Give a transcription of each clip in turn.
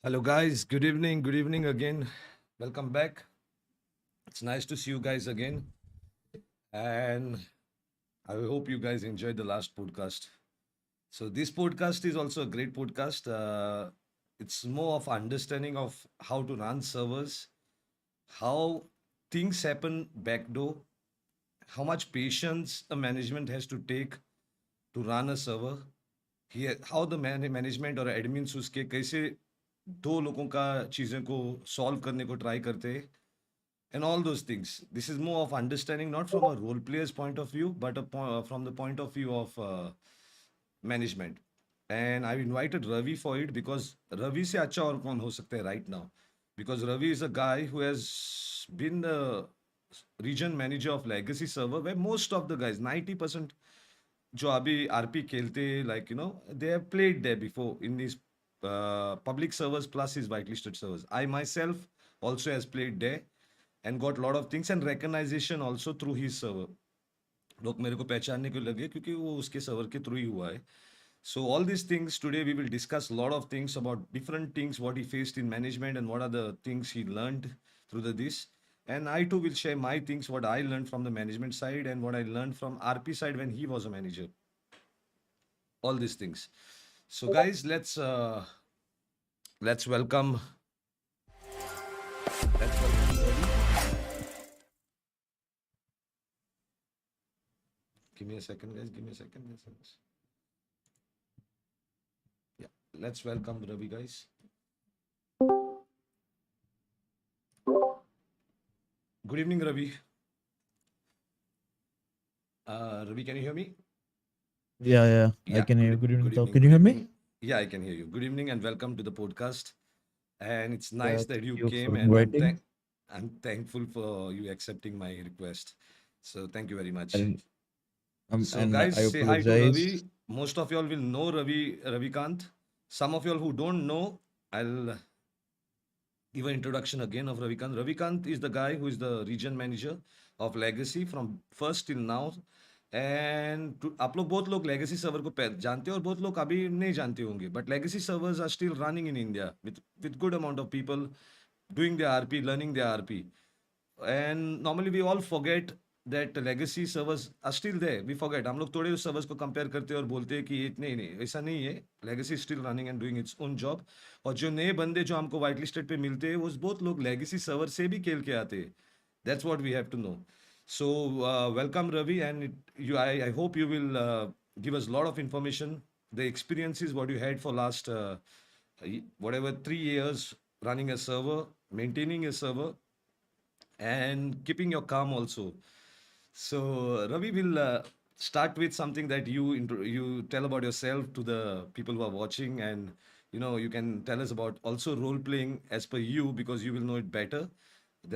Hello, guys. Good evening. Good evening again. Welcome back. It's nice to see you guys again. And I hope you guys enjoyed the last podcast. So, this podcast is also a great podcast. It's more of understanding of how to run servers, how things happen backdoor, how much patience a management has to take to run a server, how the management और admins उसके कैसे दो लोगों का चीज़ें को solve करने को ट्राई करते हैं and all those things. This is more of understanding, not from a role player's point of view, but from the point of view of management. And I've invited Ravi for it because Ravi से अच्छा और कौन हो सकता है right now? Because Ravi is a guy who has been the region manager of legacy server where most of the guys, 90% जो अभी RP खेलते like they have played there before in these public servers plus his whitelisted servers. I myself also has played there and got a lot of things and recognition also through his server. लोग मेरे को पहचानने को लगे क्योंकि वो उसके server के थ्रू ही हुआ है. So all these things today we will discuss a lot of things about different things what he faced in management and what are the things he learned through this. And I too will share my things what I learned from the management side and what I learned from RP side when he was a manager. All these things. So guys, let's welcome Ravi. Give me a second, guys. Give me a second. Yeah, let's welcome Ravi, guys. Good evening, Ravi. Ravi, can you hear me? Yeah, I Yeah, can hear you. Good evening, good Tao. evening, Can you good hear me? evening. Yeah, I can hear you. Good evening and welcome to the podcast. And it's Yeah, nice that thank you you came, for and inviting. I'm thankful for you accepting my request. So thank you very much. And So and guys, I say hi to apologize. Ravi. Most of y'all will know Ravi Can't. Some of y'all who don't know, I'll give an introduction again of Ravi Can't. Ravi Can't is the guy who is the region manager of Legacy from first till now. And आप लोग बहुत लोग legacy server को जानते हो और बहुत लोग अभी नहीं जानते होंगे but legacy servers are still running in India with good amount of people doing their RP, learning their RP. And normally we all forget that legacy servers are still there. We forget. हम लोग थोड़े उस servers को compare करते हैं और बोलते हैं कि ये नहीं ऐसा नहीं है. Legacy is still running and doing its own job. और जो नए बंदे जो हमको white listed पे मिलते हैं वो बहुत लोग legacy server से भी खेल के आते हैं. That's what we have to know. So welcome Ravi, and I hope you will give us a lot of information, the experiences what you had for last whatever 3 years running a server, maintaining a server, and keeping your calm also. So Ravi will start with something that you tell about yourself to the people who are watching, and you can tell us about also role playing as per you because you will know it better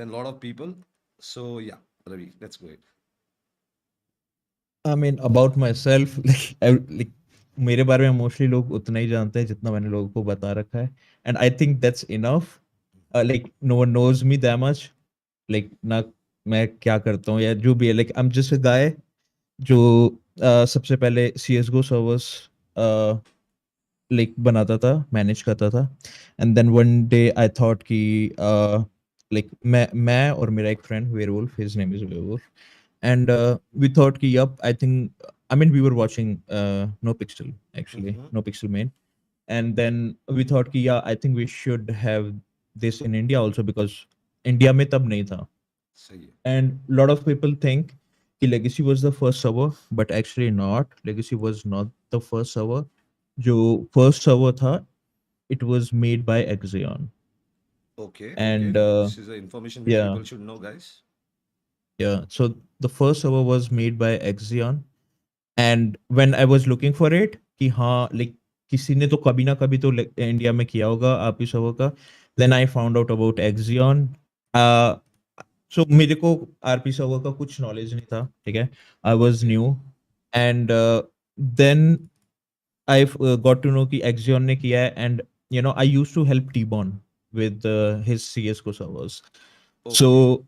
than a lot of people. So yeah, Ravi, let's go ahead. I mean about myself, like मेरे बारे में mostly लोग उतना ही जानते हैं जितना मैंने लोगों को बता रखा है. And I think that's enough. Like no one knows me that much. Like ना मैं क्या करता हूँ या जो भी है. Like I'm just a guy जो सबसे पहले CS:GO servers लाइक बनाता था, मैनेज करता था. And then one day I thought कि लाइक मैं और मेरा एक friend werewolf, his name is werewolf, and we thought कि yup I think I mean we were watching NoPixel, actually Mm-hmm. NoPixel man. And then we thought कि yeah I think we should have this in India also because India में तब नहीं था. सही है. And a lot of people think कि Legacy was the first server, but actually not. Legacy was not the first server. जो first server था, it was made by Axion. Okay, And okay. This is the information which yeah, people should know, guys. yeah. So the first server was made by Axion. And when I was looking for it, कि हाँ, like किसी ने तो कभी ना कभी तो India में किया होगा आप इस server का. Then I found out about Axion. Uh, so मेरे को आरपी सर्वर का कुछ नॉलेज नहीं था, ठीक है. I was Okay. New. And then I got to know कि एक्सियन ने किया है. And you know I used to help Tbone with his CSGO servers. So Okay.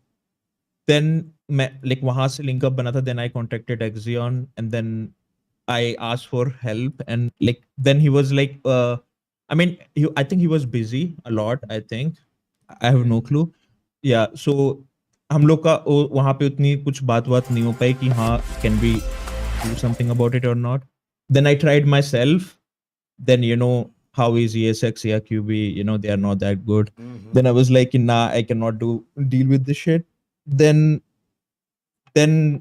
Then मैं लाइक वहां से लिंक अप बना था. Then I contacted Axion and then I asked for help, and like then he was like I mean, I think he was busy a lot. I think I have Okay. no clue. Yeah, so हम लोग का वहाँ पे उतनी कुछ बात नहीं हो पाई कि हाँ can we do something about it or not. Then I tried myself. Then how is ESX, QB, they are not that good. Mm-hmm. Then I was like, nah, I cannot deal with this shit. Then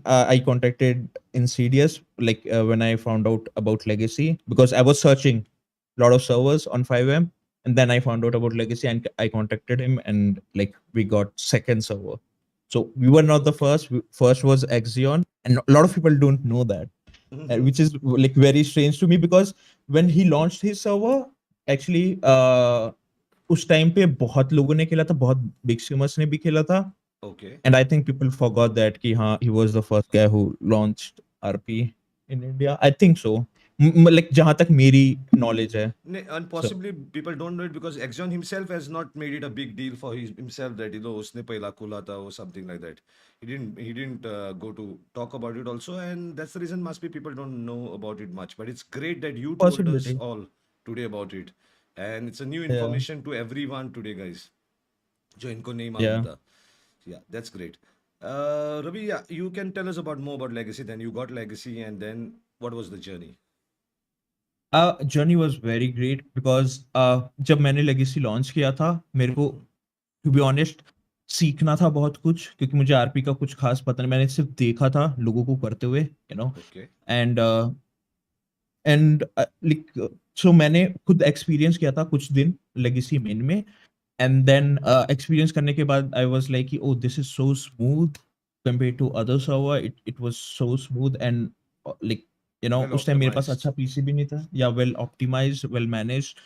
I contacted Insidious, like when I found out about Legacy, because I was searching a lot of servers on 5M, and then I found out about Legacy, and I contacted him, and like we got second server. So we were not the Okay. first. First was Axion, and a lot of people don't know that, Mm-hmm. which is like very strange to me, because when he launched his server, actually उस time पे बहुत लोगों ने खेला था, बहुत big streamers ने भी खेला था. Okay. And I think people forgot that he was the first guy who launched RP in India. I think so. Like जहाँ तक मेरी knowledge है. And So possibly people don't know it because Exxon himself has not made it a big deal for himself that usne pehla khula tha or something like that. He didn't go to talk about it also, and that's the reason must be people don't know about it much. But it's great that you told us possibility. all today about it, and it's a new Yeah. information to everyone today, guys. जो इनको नहीं मालूम Yeah. था. Yeah, that's great. Ravi, yeah, you can tell us about more about Legacy. Then you got Legacy, and then what was the journey? Journey was very great because जब मैंने legacy launch किया था, मेरे को Mm-hmm. To be honest सीखना था बहुत कुछ, क्योंकि मुझे आरपी का कुछ खास पता नहीं. मैंने सिर्फ देखा था लोगों को करते हुए, Okay. एंड लाइक सो मैंने खुद एक्सपीरियंस किया था कुछ दिन लेगेसी मेन में. And then experience करने के बाद I was like, oh, this is so smooth compared to other server. It was so smooth, and like Well उस टाइम मेरे पास optimized. अच्छा पीसी भी नहीं था, या well optimized, well managed.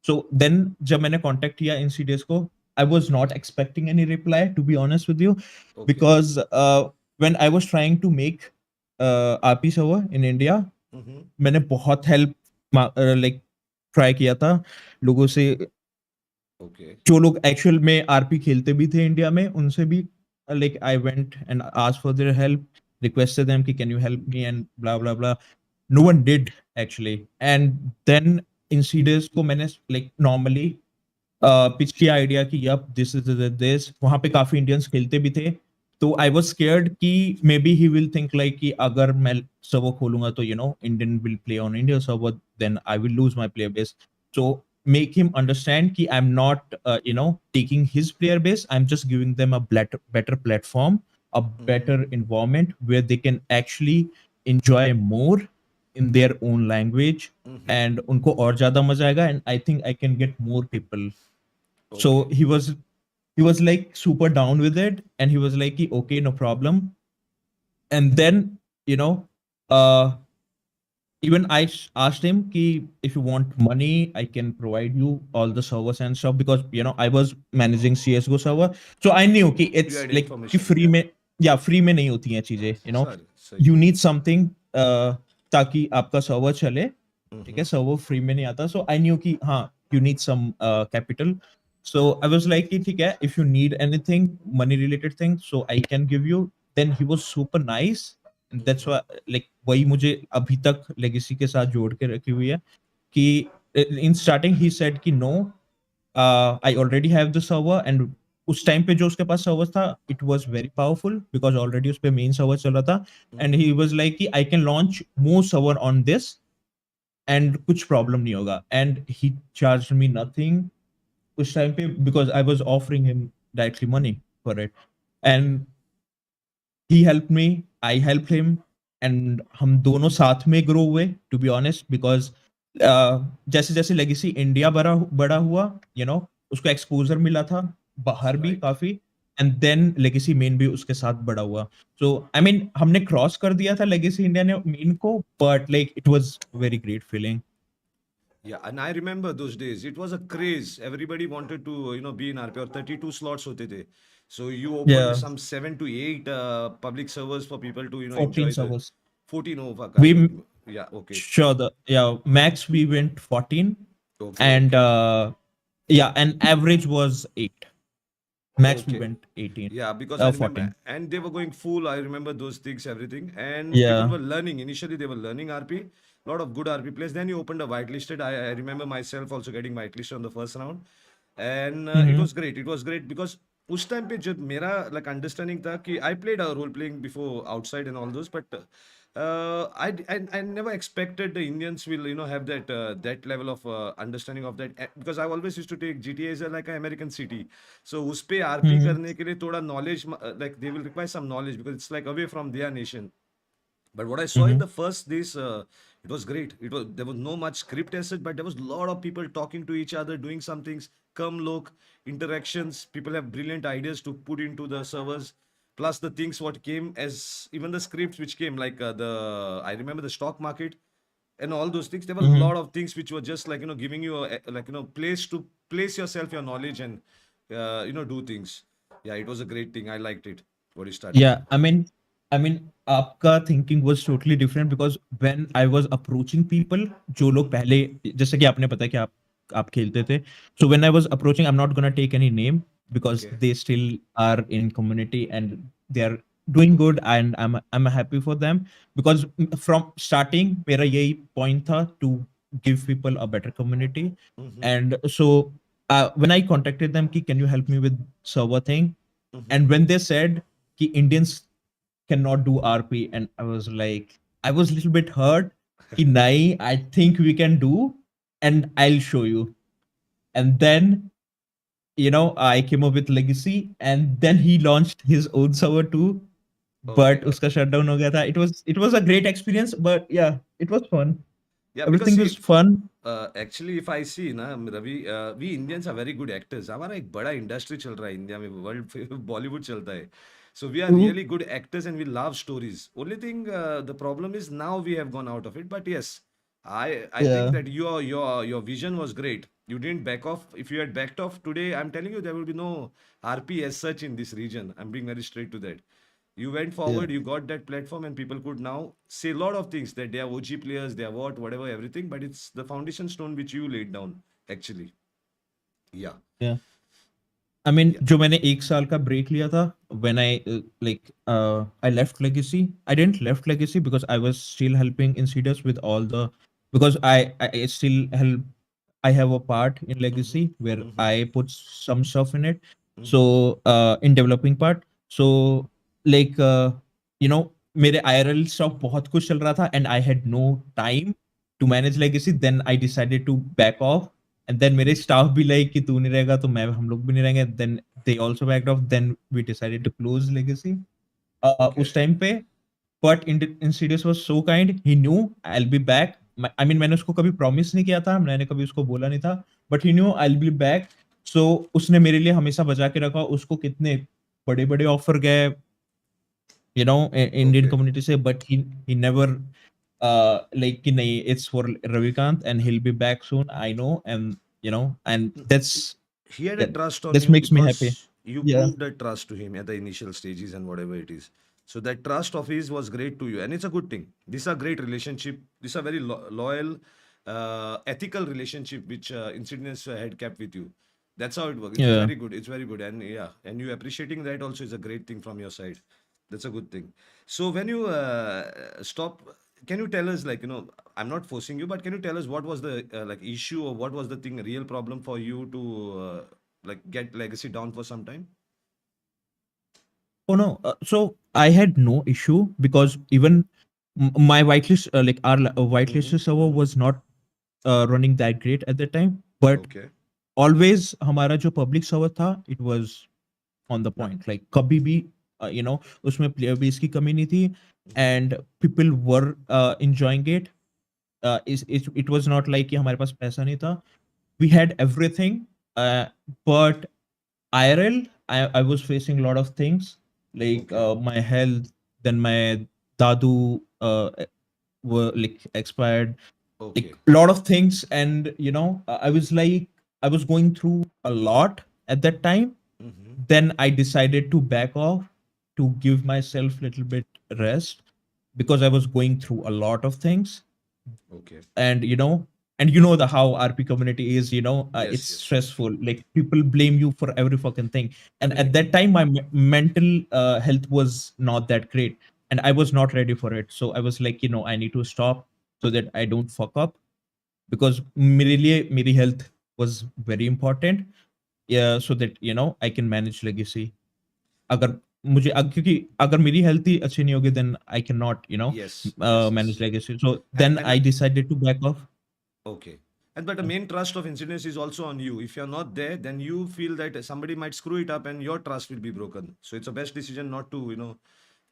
So then जब मैंने contact किया Insidious को, I was not expecting any reply, to be honest with you, Okay. because when I was trying to make RP server in India, Mm-hmm. मैंने बहुत help like try किया था लोगों से, Okay. जो लोग एक्चुअल में आरपी खेलते भी थे इंडिया में, उनसे भी like I went and asked for their help, requested them कि can you help me and blah blah blah. No one did actually. And then insiders को मैंने लाइक नॉर्मली पिच किया आइडिया कि यप दिस इज दिस. वहां पे काफी Indians खेलते भी थे, तो आई वाज स्केयर्ड कि maybe he will think like कि अगर मैं सर्वर खोलूंगा तो Indian will play on India server, then I will lose my player base. So make him understand कि I'm not taking his player base. I'm just giving them a better platform, a Mm-hmm. better environment where they can actually enjoy more in their own language, Mm-hmm. and उनको और ज्यादा मजा आएगा, and I think I can get more people. So Okay. he was like super down with it, and he was like okay, no problem. And then you know uh even asked him ki, if you want money, I can provide you all the servers and stuff, because I was managing CSGO server. So I knew ki You it's had like कि information, free yeah. में, या free में नहीं होती हैं चीजें. Sorry, सही You है. need something ताकि आपका सर्वर चले. ठीक Mm-hmm. है, सर्वर फ्री में नहीं आता. So I knew कि हाँ, you need some capital. So I was like कि ठीक है, if you need anything money related thing, so I can give you. Then he was super nice, and that's Mm-hmm. why like वही मुझे अभी तक legacy के साथ जोड़ के रखी हुई है कि in starting he said कि no, I already have the server. And उस टाइम पे जो उसके पास सर्वर था, it was very powerful because already उस पे मेन सर्वर चल रहा था. And Mm-hmm. he was like कि I can launch more server on this and कुछ प्रॉब्लम नहीं होगा. And he charged me nothing उस टाइम पे, because I was offering him directly money for it. Okay. And he helped me, I helped him, and हम दोनों साथ में grow हुए, टू बी ऑनेस्ट, बिकॉज जैसे जैसे लेगेसी इंडिया बड़ा बड़ा हुआ, उसको एक्सपोजर मिला था बाहर भी Right. काफी. एंड देन लेगेसी मेन भी उसके साथ बड़ा हुआ. सो आई मीन हमने क्रॉस कर दिया था लेगेसी इंडिया ने मेन को, but like it was very great feeling. Yeah, and I remember those days. It was a craze. Everybody wanted to, be in RP or 32 slots hote the. So you opened Yeah, some 7 to 8 public servers for people to, 14 enjoy the servers. 14 over. I We don't. Yeah, okay. sure the yeah max we went 14, Okay, and okay. yeah, and average was 8. Max we Okay. went 18. Yeah, because I remember, 14. and they were going full. I remember those things, everything, and people Yeah. were learning. Initially, they were learning RP. lot of good RP players. Then you opened a whitelisted. I remember myself also getting whitelisted on the first round, and it Mm-hmm. was great. It was great because उस time पे जब मेरा like understanding था कि I played a role playing before outside and all those, but I never expected the Indians will have that level of understanding of that because I always used to take GTA as a, like an American city, so उस पे RP Mm-hmm. करने के लिए थोड़ा knowledge like they will require some knowledge because it's like away from their nation. But what I saw in Mm-hmm. the first days, it was great. It was there was no much script as such, but there was a lot of people talking to each other, doing some things. Come look, interactions. People have brilliant ideas to put into the servers. Plus the things what came as even the scripts which came like the I remember the stock market and all those things. There was a Mm-hmm. lot of things which were just like giving you a place to place yourself your knowledge and do things. Yeah, it was a great thing. I liked it. What you started. Yeah, I mean, आपका thinking was totally different because when I was approaching people, जो लोग पहले जैसे कि आपने पता है कि आप खेलते थे, so when I was approaching, I'm not gonna take any name because Okay. they still are in community and they are doing good and I'm happy for them because from starting मेरा यही point था to give people a better community Mm-hmm. and so when I contacted them कि can you help me with server thing Mm-hmm. and when they said कि Indians cannot do RP, and I was like, I was a little bit hurt. कि नहीं, I think we can do, and I'll show you. And then I came up with Legacy, and then he launched his own server too. But Okay. uska shutdown ho gaya tha. It was a great experience, but yeah, it was fun. Yeah, because Everything was see, fun. Actually if I see ना Ravi, we Indians are very good actors. हमारा एक बड़ा industry चल रहा है India में, world Bollywood चलता है. So we are True. Really good actors and we love stories. Only thing the problem is now we have gone out of it, but yes, I think Yeah, that your vision was great. You didn't back off. If you had backed off today, I'm telling you there will be no RP as such in this region. I'm being very straight to that. You went yeah, forward, you got that platform, and people could now say a lot of things that they are OG players, they are what, whatever, everything. But it's the foundation stone which you laid down, actually. Yeah, yeah. I mean, yeah. जो मैंने एक साल का break लिया था, when I left Legacy. I didn't left Legacy because I was still helping Insidious with all the because I still help. I have a part in Mm-hmm. Legacy where Mm-hmm. I put some stuff in it. So Mm-hmm. in developing part, so like मेरे IRL stuff बहुत कुछ चल रहा था and I had no time to manage Legacy. Then I decided to back off and then मेरे staff भी like कि तू नहीं रहेगा तो मैं हम लोग भी नहीं रहेंगे. Then they also backed off. Then we decided to close Legacy. Okay. उस टाइम पे but Insidious was so kind. He knew I'll be back. I mean मैंने उसको कभी promise नहीं किया था, मैंने कभी उसको बोला नहीं था, but he knew I'll be back. So उसने मेरे लिए हमेशा बचा के रखा. उसको कितने बड़े बड़े ऑफर गए Indian Okay. community से, but he never like कि नहीं, it's for Ravikant and he'll be back soon. I know, and and He had a that trust on that you makes me happy. because you Yeah, proved that trust to him at the initial stages and whatever it is. So that trust of his was great to you, and it's a good thing. These are great relationship. These are very loyal, ethical relationship which Incidents had kept with you. That's how it works. It's yeah. very good. It's very good, and yeah, and you appreciating that also is a great thing from your side. That's a good thing. So when you stop, can you tell us like I'm not forcing you, but can you tell us what was the like issue or what was the thing, real problem for you to like get legacy down for some time? Oh no. So I had no issue because even my whitelist, like our Mm-hmm. whitelist server Mm-hmm. was not running that great at that time. But Okay. always हमारा जो public server था, it was on the No. point. Like कभी भी उसमें player base की कमी नहीं थी, Mm-hmm. and people were enjoying it. It was not like कि हमारे पास पैसा नहीं था. We had everything, but IRL, I was facing a lot of things like Okay. my health, then my dadu were like expired, like Okay. a lot of things, and I was like I was going through a lot at that time. Mm-hmm. Then I decided to back off to give myself little bit rest because I was going through a lot of things, Okay. and the how RP community is, it's Yes. Yes. stressful. Like people blame you for every fucking thing, and at Everything. that time my mental health was not that great, and I was not ready for it. So I was like, I need to stop. so that I don't fuck up, because मेरे लिए मेरी health was very important. Yeah, so that I can manage legacy. अगर क्योंकि अगर मेरी health ही अच्छी नहीं होगी, then I cannot Yes, yes, manage yes. legacy. So then And I decided to back off. okay. And but the main trust of engineers is also on you. If you're not there, then you feel that somebody might screw it up and your trust will be broken. So it's a best decision not to,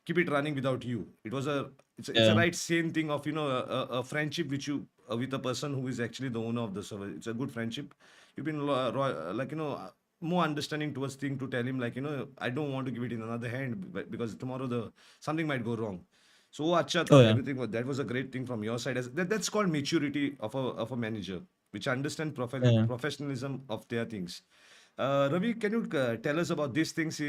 keep it running without you. It's a Yeah, right same thing of a friendship which you with a person who is actually the owner of the server. It's a good friendship. You've been like more understanding towards thing to tell him like I don't want to give it in another hand because tomorrow the something might go wrong. So acha tha, oh yeah, everything that was a great thing from your side. That's called maturity of a manager, which understand yeah. professionalism of their things. Ravi, can you tell us about these things?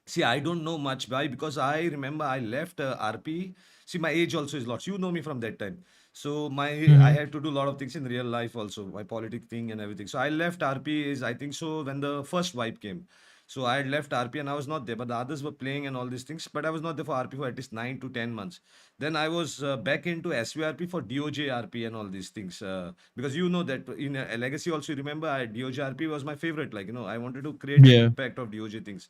See, I don't know much why because I remember I left RP. See, my age also is lots. You know me from that time. So I Mm-hmm. had to do a lot of things in real life also, my politic thing and everything. So I left RP is I think so when the first wipe came. So I had left RP and I was not there, but the others were playing and all these things. But I was not there for RP for at least 9 to 10 months. Then I was back into SVRP for DOJ RP and all these things. Because you know that in Legacy also, you remember DOJ RP was my favorite. Like, I wanted to create an Yeah. impact of DOJ things.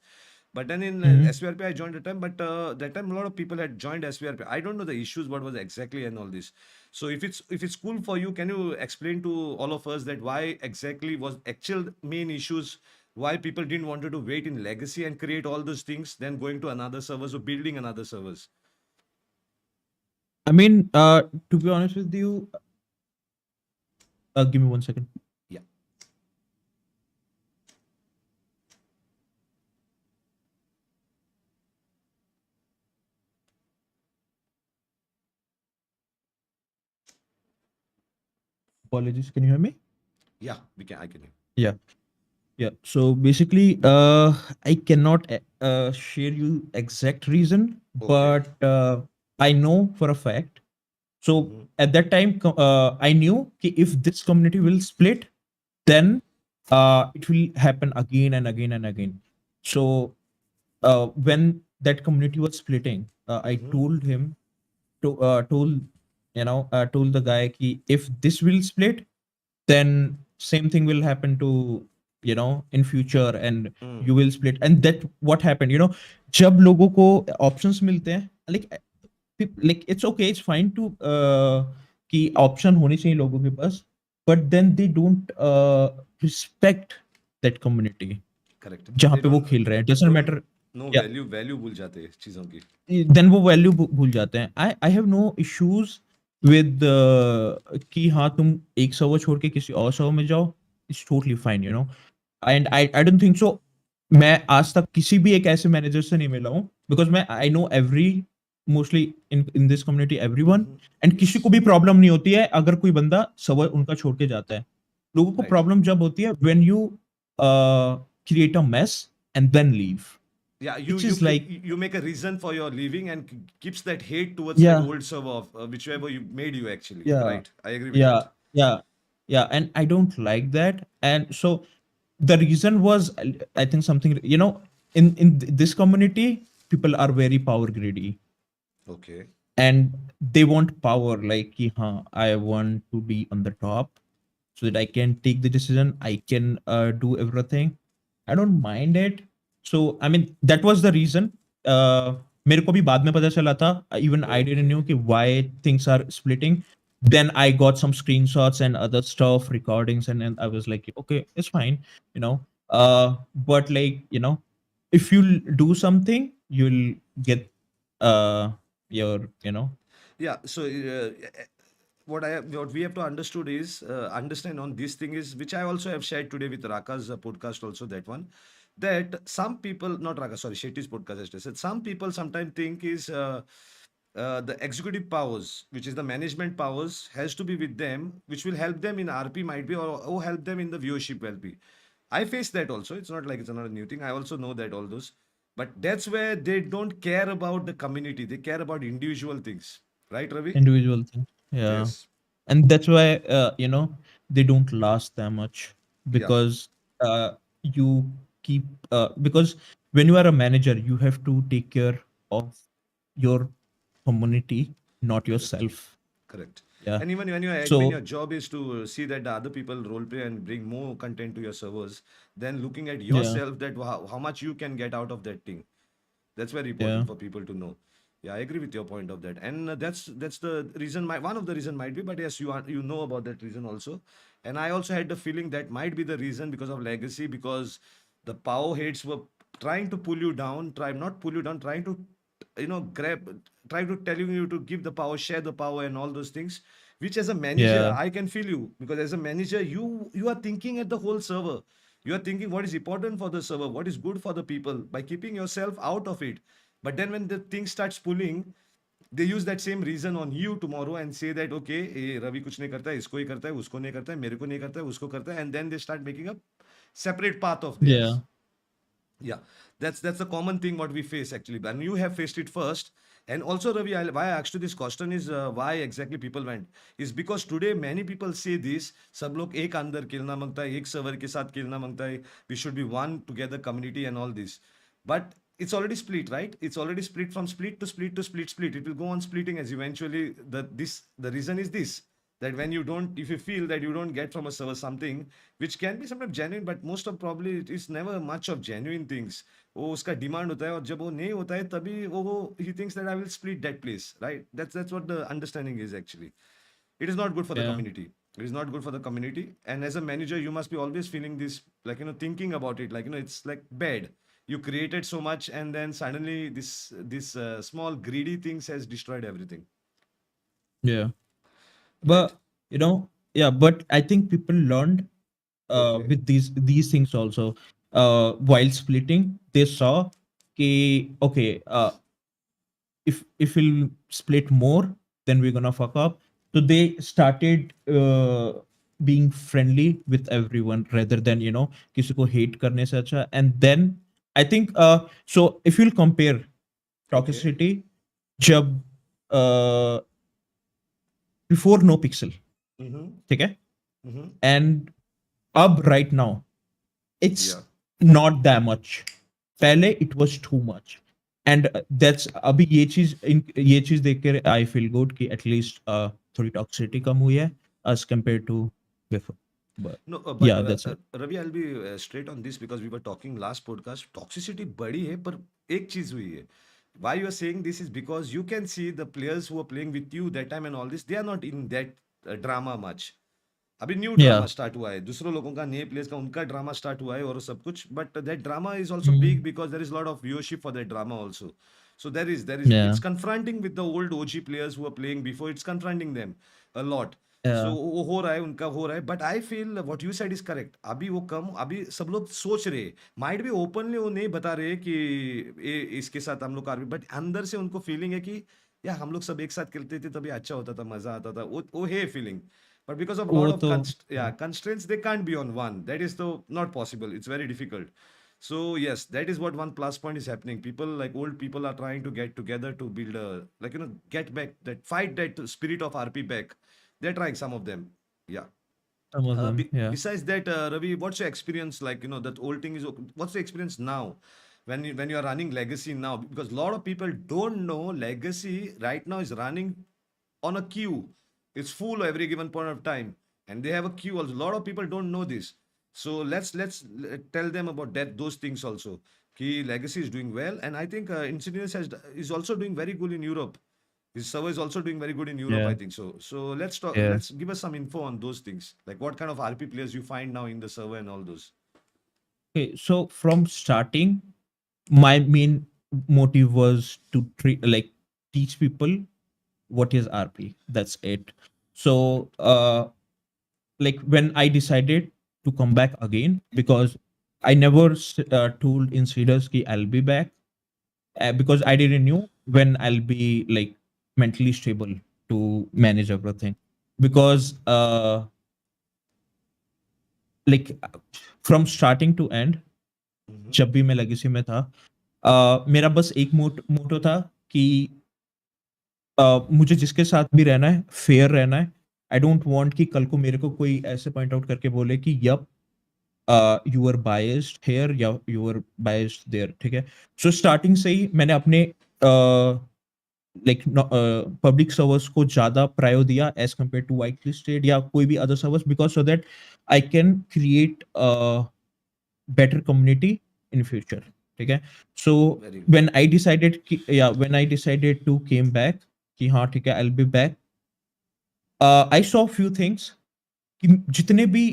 But then in Mm-hmm. SVRP, I joined the time, but that time a lot of people had joined SVRP. I don't know the issues, what was exactly and all this. So if it's cool for you, can you explain to all of us that why exactly was actual main issues, why people didn't want to wait in legacy and create all those things, then going to another servers or building another servers? I mean, to be honest with you, give me 1 second. Yeah. Apologies. Can you hear me? Yeah, we can. I can hear. Yeah. Yeah. So basically, I cannot share you exact reason, Okay. but I know for a fact. So Mm-hmm. at that time, I knew कि if this community will split, then it will happen again and again and again. So when that community was splitting, I Mm-hmm. told him told the guy कि if this will split, then same thing will happen to in future, and Mm. you will split. And that what happened, जब लोगों को options मिलते हैं, like it's okay, it's fine to कि option होनी चाहिए लोगों के पास, but then they don't respect that community Correct. जहाँ They पे वो don't खेल रहे हैं, doesn't don't matter. no Yeah, value भूल जाते हैं चीजों की. देन वो वैल्यू भूल जाते हैं. I have no issues with कि हाँ तुम एक सर्वर छोड़ के किसी और सर्वर में जाओ, it's totally fine, and I don't think so. मैं आज तक किसी भी एक ऐसे मैनेजर से नहीं मिला हूँ, बिकॉज मैं I know every mostly in this community everyone, Mm-hmm. And किसी को Yes. भी प्रॉब्लम नहीं होती है अगर कोई बंदा सर्वर उनका छोड़ के जाता है. लोगों को Right. प्रॉब्लम जब होती है when you create a mess and then leave, Yeah, you which you is cre- like you make a reason for your leaving and keeps that hate towards that या old server of whichever you made you actually. yeah. Right. I agree with Yeah, that. yeah, yeah, and I don't like that. And so the reason was, I think something, in this community, people are very power greedy, Okay. and they want power. Like, कि हाँ, I want to be on the top so that I can take the decision. I can do everything. I don't mind it. So I mean, that was the reason. मेरे को भी बाद में पता चला था. Even I didn't Okay. know कि why things are splitting. Then I got some screenshots and other stuff, recordings, and I was like, okay, it's fine, you know. But like, if you do something, you'll get your, Yeah. So what we have to understood is understand on this thing is which I also have shared today with Raka's podcast also that one, that some people, not Raka, sorry, Shetty's podcast as I said, some people sometimes think is the executive powers, which is the management powers, has to be with them, which will help them in RP might be, or help them in the viewership will be. I face that also. It's not like it's not a new thing. I also know that all those, but that's where they don't care about the community. They care about individual things, right, Ravi? individual thing. Yeah. Yes. And that's why they don't last that much, Yeah. because you keep because when you are a manager, you have to take care of your community, not Correct. yourself. Correct. Yeah. And even when your admin, So your job is to see that the other people role play and bring more content to your servers, then looking at yeah, yourself that how much you can get out of that thing. That's very yeah, important for people to know. Yeah, I agree with your point of that, and that's the reason. One of the reason might be, but yes, you know about that reason also, and I also had the feeling that might be the reason because of legacy, because the power heads were trying to pull you down, try not pull you down, trying to grab, try to telling you to give the power, share the power, and all those things. Which as a manager, yeah, I can feel you, because as a manager, you are thinking at the whole server. You are thinking what is important for the server, what is good for the people, by keeping yourself out of it. But then when the thing starts pulling, they use that same reason on you tomorrow and say that okay, Ravi kuch nahi karta hai, isko hi karta hai, usko nahi karta hai, mere ko nahi karta hai, usko karta hai, and then they start making a separate path of theirs. yeah, Yeah, that's a common thing what we face actually, and you have faced it first. And also, Ravi, why I asked you this question is why exactly people went is because today many people say this. सब लोग एक अंदर खेलना मांगता है, एक server के साथ खेलना मांगता है. We should be one together community and all this, but it's already split, right? It's already split from split to split to split split. It will go on splitting as eventually the reason is this, that when you don't, if you feel that you don't get from a server something which can be sometimes genuine, but most of probably it is never much of genuine things. वो उसका demand होता है, और जब वो नहीं होता है तभी वो he thinks that I will split that place, right? That's what the understanding is actually. It is not good for the yeah, community. It is not good for the community, and as a manager you must be always feeling this, like thinking about it, like it's like bad. You created so much, and then suddenly this small greedy things has destroyed everything, yeah. right? But yeah, but I think people learned Okay. with these things also. While splitting, they saw okay, if we'll split more, then we're gonna fuck up. So they started being friendly with everyone rather than किसी को hate करने से अच्छा. And then I think so if you'll compare Okay. toxicity जब uh, before NoPixel, Mm-hmm. ठीक है, Mm-hmm. and अब right now it's Yeah. not that much. पहले it was too much. And that's अभी ये चीज देख कर I feel good कि at least थोड़ी toxicity कम हुई है as compared to before. But No, yeah, that's it. Ravi, I'll be straight on this because we were talking last podcast. Toxicity बढ़ी है, पर एक चीज हुई है. Why you are saying this is because you can see the players who are playing with you that time and all this, they are not in that drama much. अभी new drama Yeah. Start हुआ है, दूसरों लोगों का, नए players का, उनका drama start हुआ है और सब कुछ, but that drama is also big Mm, because there is lot of viewership for that drama also. So there is yeah. it's confronting with the old OG players who are playing before, it's confronting them a lot. So Yeah. वो हो रहा है, उनका हो रहा है, but I feel what you said is correct. अभी वो कम, अभी सब लोग सोच रहे, माइट भी ओपनली वो नहीं बता रहे कि इसके साथ हम लोग का, बट अंदर से उनको फीलिंग है कि या हम लोग सब एक साथ खेलते थे तभी अच्छा होता था, मजा आता था, वो है feeling. But because of lot वो of तो yeah, constraints, they can't be on one. That is though not possible. It's very difficult. So yes, that is what one plus point is happening. People, like old people, are trying to get together to build a, like get back that, fight that spirit of RP back. They're trying, some of them. Yeah. some of them. Yeah. Besides that, Ravi, what's your experience like? That old thing is. What's the experience now, when you are running legacy now? Because a lot of people don't know legacy right now is running on a queue. It's full every given point of time, and they have a queue. Also, a lot of people don't know this. So let's tell them about that, those things also. Key legacy is doing well, and I think Insignius is also doing very good in Europe. His server is also doing very good in Europe, I Yeah. think so. So let's talk. Yeah. Let's give us some info on those things, like what kind of RP players you find now in the server and all those. Okay. So from starting, my main motive was to teach people what is RP. That's it. So like when I decided to come back again, because I never told insiders ki I'll be back, because I didn't knew when I'll be like mentally stable to manage everything. Because like from starting to end, Mm-hmm. जब भी मैं legacy में था, मेरा बस एक मोटो था कि मुझे जिसके साथ भी रहना है फेयर रहना है. आई डोंट वांट कि कल को मेरे को कोई ऐसे पॉइंट आउट करके बोले कि yup you are biased here या यू आर बायस्ड देयर. ठीक है. सो स्टार्टिंग से ही मैंने अपने लाइक पब्लिक सर्वर्स को ज्यादा प्रायो दिया as compare to white listed या कोई भी other servers, because so that I can create better community in future. ठीक है. So Very good. When I decided या when I decided to came back कि हाँ ठीक है, I will be back, I saw few things कि जितने भी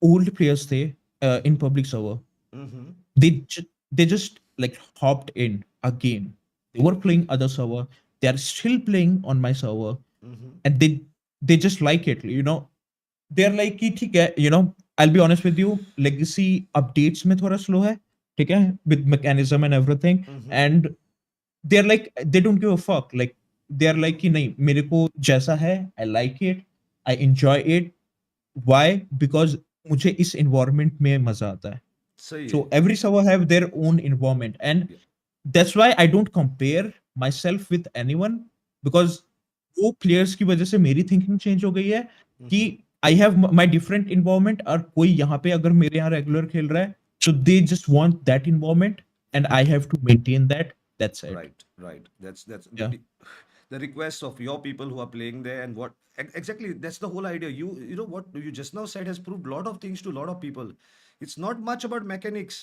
ओल्ड प्लेयर्स थे in public server, Mm-hmm. they just like hopped in again. They were playing other server. They are still playing on my server, Mm-hmm. and they just like it. You know, they're like कि ठीक है. You know, I'll be honest with you. Legacy updates में थोड़ा slow है. ठीक है, with mechanism and everything, Mm-hmm. and they're like they don't give a fuck. Like they're like कि नहीं, मेरे को जैसा है, I like it, I enjoy it. Why? Because मुझे इस environment में मजा आता है. सही So है. every server have their own environment, and Yeah. that's why I don't compare myself with anyone, because वो players की वजह से मेरी thinking change हो गई है कि Mm-hmm. I have my different environment, और कोई यहाँ पे अगर मेरे यहाँ regular खेल रहा है, so they just want that environment, and I have to maintain that. That's it. Right, right. That's Yeah. the requests of your people who are playing there, and what exactly, that's the whole idea. You know what you just now said has proved a lot of things to a lot of people. It's not much about mechanics.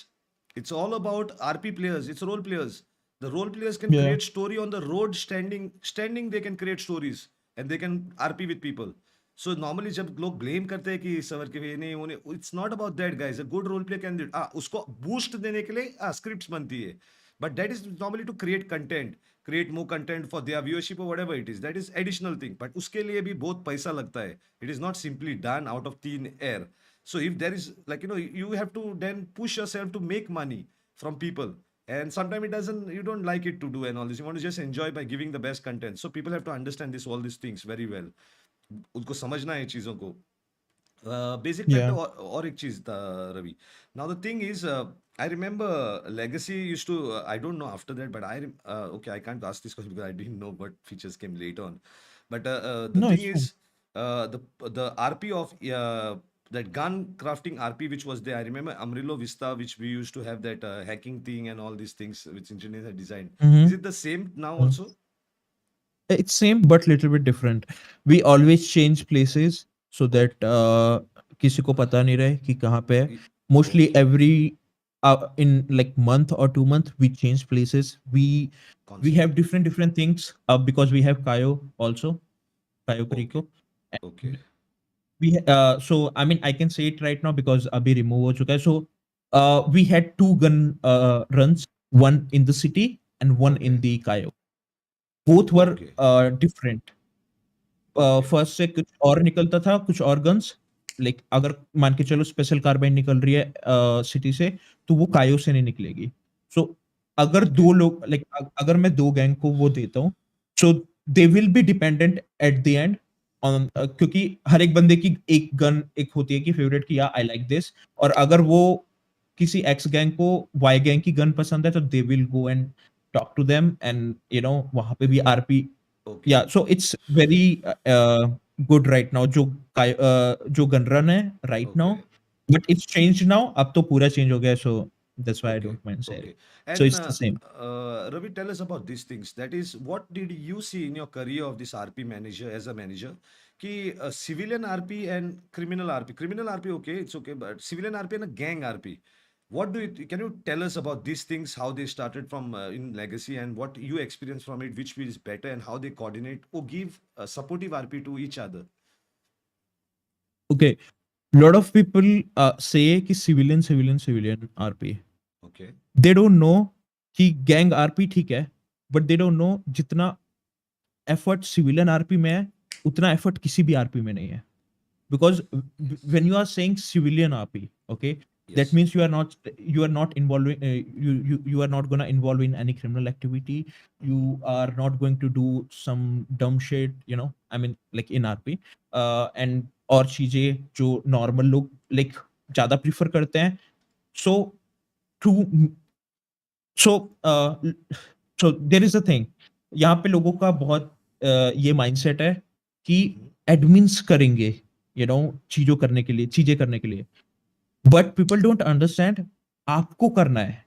It's all about RP players. It's role players. The role players can Yeah. create story on the road, standing they can create stories, and they can RP with people. So normally जब लोग blame करते हैं कि server के ये नहीं होने, it's not about that guys. A good role play candidate उसको boost देने के लिए scripts बनती है. But that is normally to create content, create more content for their viewership or whatever it is. That is additional thing. But उसके लिए भी बहुत पैसा लगता है. It is not simply done out of thin air. So if there is, like, you have to then push yourself to make money from people. And sometimes it doesn't, you don't like it to do and all this. You want to just enjoy by giving the best content. So people have to understand this, all these things very well. उनको समझना है चीज़ों को. Basic fact Yeah. और एक चीज था Ravi. Now the thing is, I remember Legacy used to, I don't know after that, but okay, I can't ask this question because I didn't know what features came later on. But the No, thing it's is, fine. the RP of that gun crafting RP which was there, I remember Amarillo Vista, which we used to have that hacking thing and all these things which engineers had designed. Is it the same now Mm-hmm. also? It's same but little bit different. We always change places so Okay. that किसी को पता नहीं रहे कि कहाँ पे है. I- Mostly Okay. every in like month or 2 month we change places. We have Constantly. different things because we have Kayo also, Kayo Okay. Perico. Okay. And so I mean I can say it right now because अभी remove हो चुका है. So we had two gun runs, one in the city and one in Okay. the Kayo. Both were Okay. different. Okay. First से कुछ और निकलता था, कुछ और गन्स. लाइक अगर मान के चलो स्पेशल कार्बाइन निकल रही है सिटी से, तो वो कायो से नहीं निकलेगी. सो अगर Okay. दो लोग लाइक अगर मैं दो गैंग को वो देता हूँ, so they will be dependent at the end on, क्योंकि हर एक बंदे की एक गन एक होती है कि फेवरेट की या आई लाइक दिस. और अगर वो किसी एक्स गैंग को वाई गैंग की गन पसंद है, तो they will go and talk to them, and वहां पे भी RP. Okay. Yeah, so it's very good right now. जो गन रन है right now, Okay. but it's changed now. अब तो पूरा change हो गया है, so that's why I Okay. don't mind sharing. Okay. So And it's the same. Ravi, tell us about these things. That is, what did you see in your career of this RP manager as a manager? कि civilian RP and criminal RP. Criminal RP, okay, it's okay, but civilian RP and a gang RP. What do you can you tell us about these things? How they started from in legacy and what you experienced from it, which is better, and how they coordinate or give a supportive RP to each other. Okay, lot of people say कि civilian RP. Okay. They don't know कि gang RP ठीक है, but they don't know जितना effort civilian RP में है, उतना effort किसी भी RP में नहीं है. Because when you are saying civilian RP, okay, that Yes. means you are not involving you are not gonna involve in any criminal activity. You Mm-hmm. are not going to do some dumb shit, I mean like in RP. And और चीजें जो normal लोग like ज्यादा prefer करते हैं. So to so so there is a thing. यहाँ पे लोगों का बहुत ये माइंडसेट है कि Mm-hmm. एडमिन्स करेंगे चीजें करने के लिए. बट पीपल डोंट अंडरस्टैंड आपको करना है.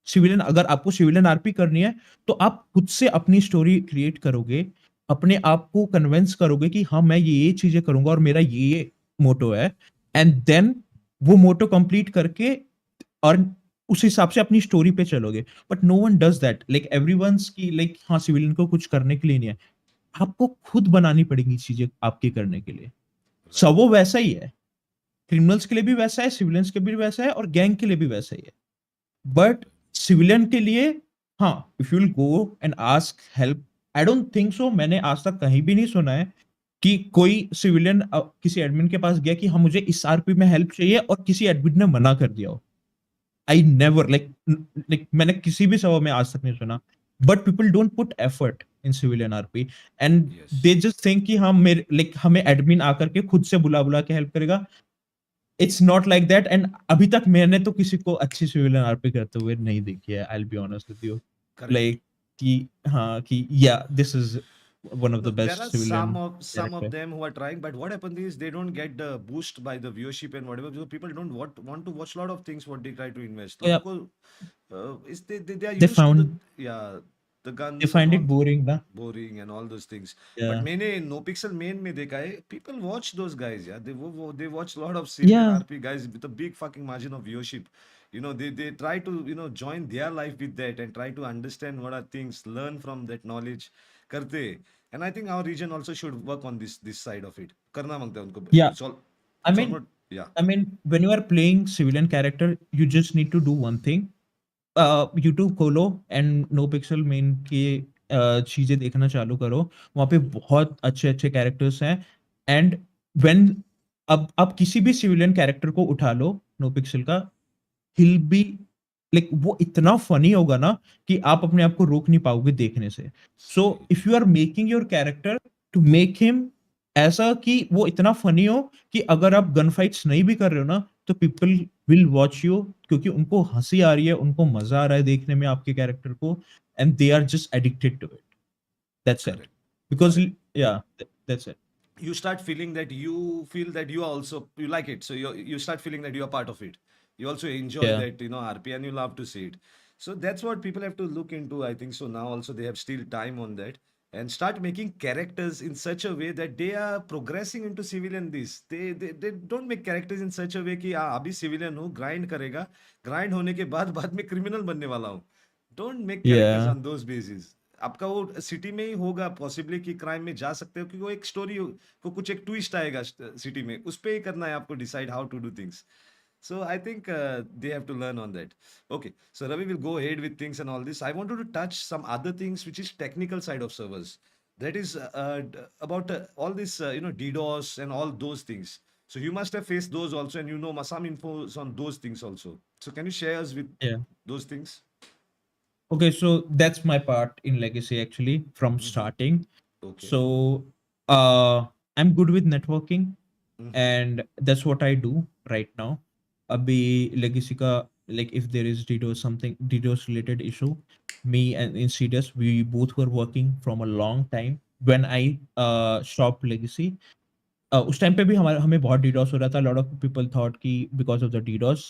सिविलियन, अगर आपको सिविलियन आरपी करनी है तो आप खुद से अपनी स्टोरी क्रिएट करोगे, अपने आप को कन्विंस करोगे कि हाँ मैं ये चीजें करूंगा और मेरा ये मोटो है, एंड देन वो मोटो कंप्लीट करके और उस हिसाब से अपनी स्टोरी पे चलोगे. But no one does that, like everyone's की लाइक हाँ सिविलियन को कुछ करने के लिए नहीं है, आपको खुद बनानी पड़ेंगी चीजें आपके करने के लिए. सब राइट वो वैसा ही है, क्रिमिनल्स के लिए भी वैसा है, सिविलियंस के लिए भी वैसा है और गैंग के लिए भी वैसा ही है. बट सिविलियन के लिए हाँ, if you will go and ask help, I don't think so, मैंने आज तक कहीं भी नहीं सुना है कि कोई सिविलियन किसी एडमिन के पास गया कि हाँ मुझे इस आरपी में हेल्प चाहिए और किसी एडमिन ने मना कर दिया हो. आई नेवर लाइक मैंने किसी भी सभा में आज तक नहीं सुना. But people don't put effort in civilian RP and yes they just think कि हम मेरे लाइक हमें एडमिन आकर के खुद से बुला बुला के हेल्प करेगा. It's not like that. And अभी तक मैंने तो किसी को अच्छी सिविलियन आरपी करते हुए नहीं देखी है, I will be honest with you. Correct like कि हाँ कि या this is one of No, the there best are civilian some of character. them who are trying, but what happens is they don't get the boost by the viewership and whatever. Because people don't want to watch a lot of things what they try to invest. या उनको is they are they used to the found yeah the they guns and find all it boring ना. boring and all those things. But या मैंने NoPixel main में देखा है people watch those guys. Yeah, they watch a lot of या civilian RP guys with a big fucking margin of viewership. You know they try to join their life with that and try to understand what are things, learn from that knowledge. करते हैं. And I think our region also should work on this side of it. करना मांगता है उनको. या आई It's mean almost yeah. I mean, when you are playing civilian character, you just need to do one thing. YouTube खोलो and no pixel main की चीजें देखना चालू करो. वहां पे बहुत अच्छे अच्छे कैरेक्टर्स हैं. एंड व्हेन अब आप किसी भी सिविलियन कैरेक्टर को उठा लो नो पिक्सल का, he'll be लाइक वो इतना फनी होगा ना कि आप अपने आप को रोक नहीं पाओगे देखने से. So See, if you are making your character to make him ऐसा कि वो इतना फनी हो कि अगर आप गन फाइट्स नहीं भी कर रहे हो ना तो पीपल विल वॉच यू, क्योंकि उनको हंसी आ रही है, उनको मजा आ रहा है देखने में आपके कैरेक्टर को, and they are just addicted to it. That's it. correct, because correct. या that's it. You start feeling that you feel that you are also you like it, so you start feeling that you are part of it. You also enjoy या that RP and you love to see it. So that's what people have to look into, I think. So now also they have still time on that and start making characters in such a way that they are progressing into civilian. This they don't make characters in such a way कि अभी civilian हूँ grind करेगा, grind होने के बाद में criminal बनने वाला हूँ. Don't make characters या on those bases. आपका वो सिटी में ही होगा पॉसिबली कि क्राइम में जा सकते हो क्योंकि वो एक स्टोरी को कुछ एक ट्विस्ट आएगा सिटी में, उस पे ही करना है आपको decide how to do things. So I think they have to learn on that. Okay, so Ravi will go ahead with things and all this. I wanted to touch some other things which is technical side of servers. That is about all this DDoS and all those things. So you must have faced those also, and some info on those things also. So can you share us with या those things? Okay, so that's my part in legacy actually from Mm-hmm. starting. Okay. So I'm good with networking, Mm-hmm. and that's what I do right now. Abhi legacy ka, like if there is DDoS something DDoS related issue, me and Insidious we both were working from a long time. When I stopped legacy, उस time पे भी हमारे हमें बहुत DDoS हो रहा था. Lot of people thought कि because of the DDoS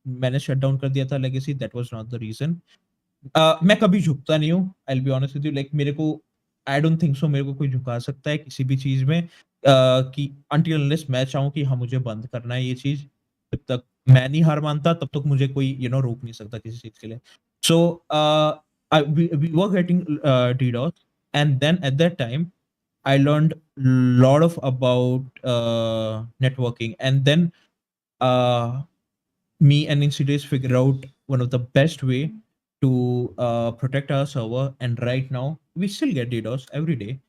मैंने shut down कर दिया था legacy. That was not the reason. मैं कभी झुकता नहीं हूँ. आई will be honest with you, like मेरे को आई डोंट थिंक सो मेरे को कोई झुका सकता है किसी भी चीज में, कि अनटिल अनलेस मैं चाहूँ कि हाँ मुझे बंद करना है ये चीज, जब तक मैं नहीं हार मानता तब तक मुझे कोई रोक नहीं सकता किसी चीज के लिए. So we were getting DDoS, and then at that time I learned lot of about networking, and then uh, me and Insidious figure out one of the best way to protect our server. And right now we still get DDoS every day.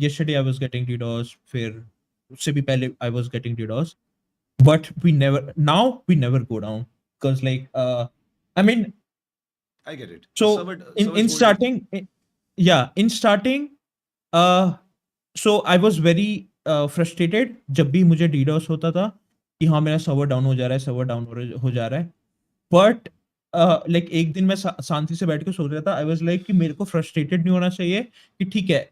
Yesterday I was getting DDoS, फिर उससे भी पहले I was getting DDoS, but we never go down because I mean, I get it. The so servers in hold you. starting, in starting, uh, so I was very frustrated जब भी मुझे DDoS होता था कि हाँ मेरा server down हो जा रहा है, सर्वर डाउन हो जा रहा है. बट लाइक एक दिन मैं शांति से बैठ के सोच रहा था. आई वाज लाइक कि मेरे को फ्रस्ट्रेटेड नहीं होना चाहिए कि ठीक है,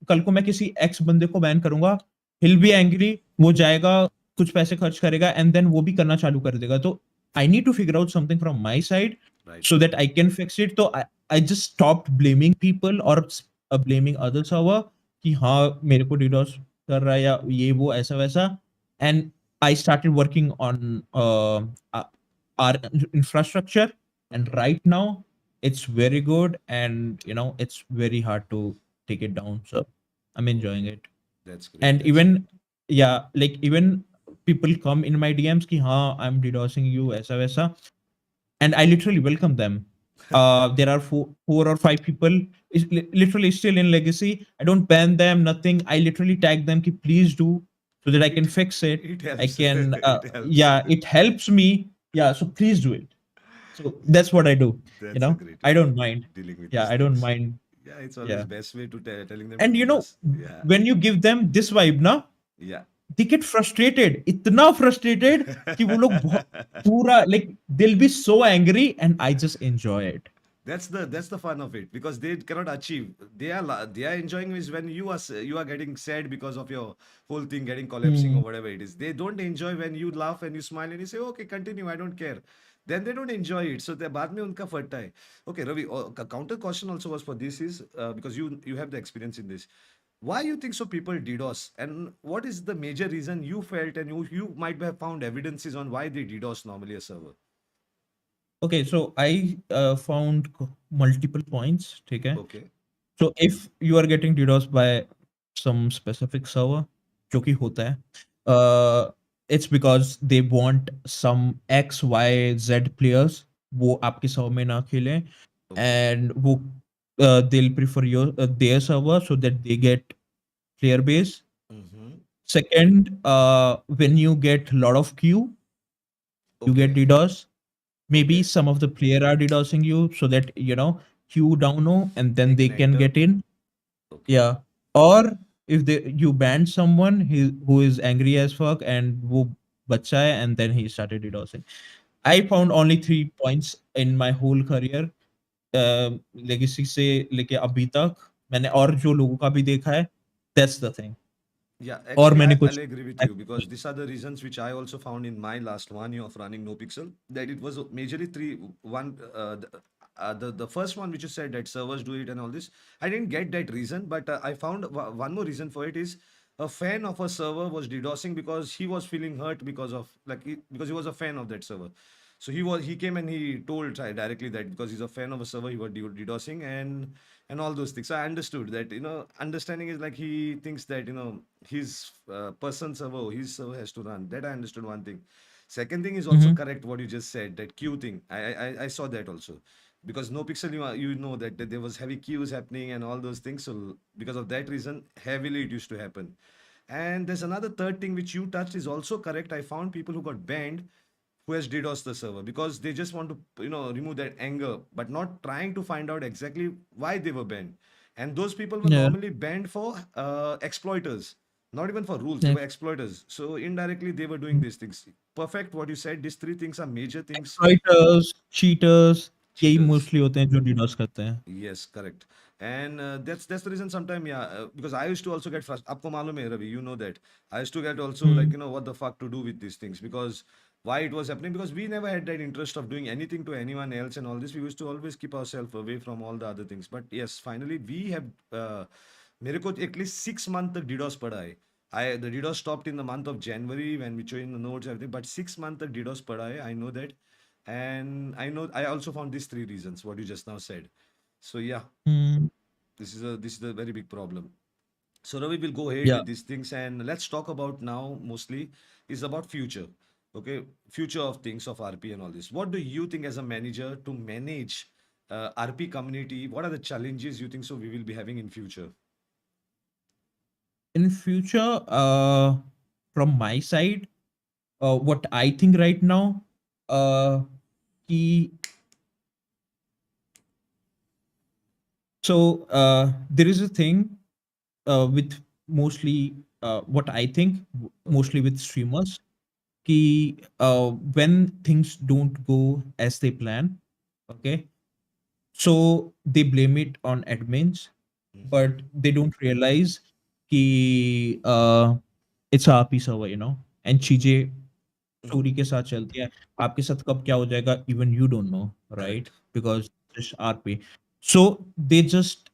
कल को मैं किसी एक्स बंदे को बैन करूंगा, हिल बी एंग्री, वो जाएगा कुछ पैसे खर्च करेगा एंड देन वो भी करना चालू कर देगा. तो I need to figure out something from my side Right. so that I can fix it. So I just stopped blaming people or blaming other server कि हाँ मेरे को DDoS कर रहा है या ये वो ऐसा वैसा, and I started working on our infrastructure, and Mm-hmm. right now it's very good, and it's very hard to take it down. So I'm enjoying Okay. it. That's great. And That's great. even, yeah, like even people come in my DMs कि हाँ I'm DDoSing you ऐसा वैसा, and I literally welcome them. There are four or five people is literally still in legacy. I don't ban them, nothing. I literally tag them, ki please do, so that I can It fix it. it I helps. can, It helps. yeah, it helps me. Yeah, so please do it. So that's what I do. That's a great I way of don't mind. dealing with Yeah, these I don't things. mind. Yeah, it's always Yeah, best way to telling them to and DDoS. Yeah. when you give them this vibe, na, Yeah. they get frustrated. इतना frustrated कि वो लोग पूरा like they'll be so angry, and I just enjoy it. That's the fun of it because they cannot achieve. They are enjoying is when you are getting sad because of your whole thing getting collapsing or Hmm. whatever it is. They don't enjoy when you laugh and you smile and you say okay continue, I don't care. Then they don't enjoy it. So the बाद में उनका फटता है. Okay, Ravi. Counter question also was for this is because you have the experience in this. Why you think so people DDoS and what is the major reason you felt and you might have found evidences on why they DDoS normally a server? Okay, so I found multiple points. Okay, Okay. so if you are getting DDoS by some specific server, जो कि होता है, it's because they want some X, Y, Z players वो आपके server में ना खेलें, Okay. and वो they'll prefer their server so that they get player base. Mm-hmm. Second, when you get a lot of queue, you get Okay. DDoS. Maybe Okay. some of the player are DDoSing you so that queue down no, and then They they can can enter. get in. Okay. Yeah. Or if you ban someone who is angry as fuck and wo bacha hai, and then he started DDoSing. I found only 3 points in my whole career. Legacy से लेके अभी तक मैंने और जो लोगों का भी देखा है, that's the thing. Yeah, और actually, मैंने I'll कुछ agree with you because these are the reasons which I also found in my last 1 year of running NoPixel that it was majorly three. One, the first one which you said that servers do it and all this, I didn't get that reason, but I found one more reason for it is a fan of a server was DDoSing because he was feeling hurt because of because he was a fan of that server. So he came and he told directly that because he's a fan of a server, he was DDoSing and all those things. So I understood that understanding is like he thinks that his person server, his server has to run. That I understood one thing. Second thing is also Mhm. correct what you just said that queue thing. I saw that also because no pixel you know that there was heavy queues happening and all those things. So because of that reason, heavily it used to happen. And there's another third thing which you touched is also correct. I found people who got banned who has DDoS the server because they just want to remove that anger, but not trying to find out exactly why they were banned. And those people were Yeah. normally banned for exploiters, not even for rules. They Yeah. were exploiters. So indirectly they were doing these things. Perfect. What you said. These three things are major things. Exploiters, cheaters, यही Cheaters. Mostly होते हैं जो DDoS करते हैं. Yes, correct. And that's the reason sometimes, yeah, because I used to also get frustrated. Aapko malum hai, Ravi, you know that. I used to get also like, Hmm. what the fuck to do with these things because why it was happening because we never had that interest of doing anything to anyone else and all this. We used to always keep ourselves away from all the other things. But yes, finally we have, मेरे को at least 6 months तक DDoS पड़ा है. The DDoS stopped in the month of January when we joined the nodes everything, but 6 months तक DDoS पड़ा है. I know that, and I also found these three reasons what you just now said. So yeah, Hmm. this is a very big problem. So Ravi will go ahead Yeah. with these things and let's talk about now mostly is about future. Okay, future of things of RP and all this. What do you think as a manager to manage RP community? What are the challenges you think so we will be having in future? In future, from my side, what I think right now, uh, कि so there is a thing with mostly what I think Okay. mostly with streamers कि when things don't go as they plan, okay, so they blame it on admins, Mm-hmm. but they don't realize कि it's a RP server, and Mm-hmm. चीजें story के साथ चलती है, आपके साथ कब क्या हो जाएगा even you don't know, right? Correct. Because just RP. So they just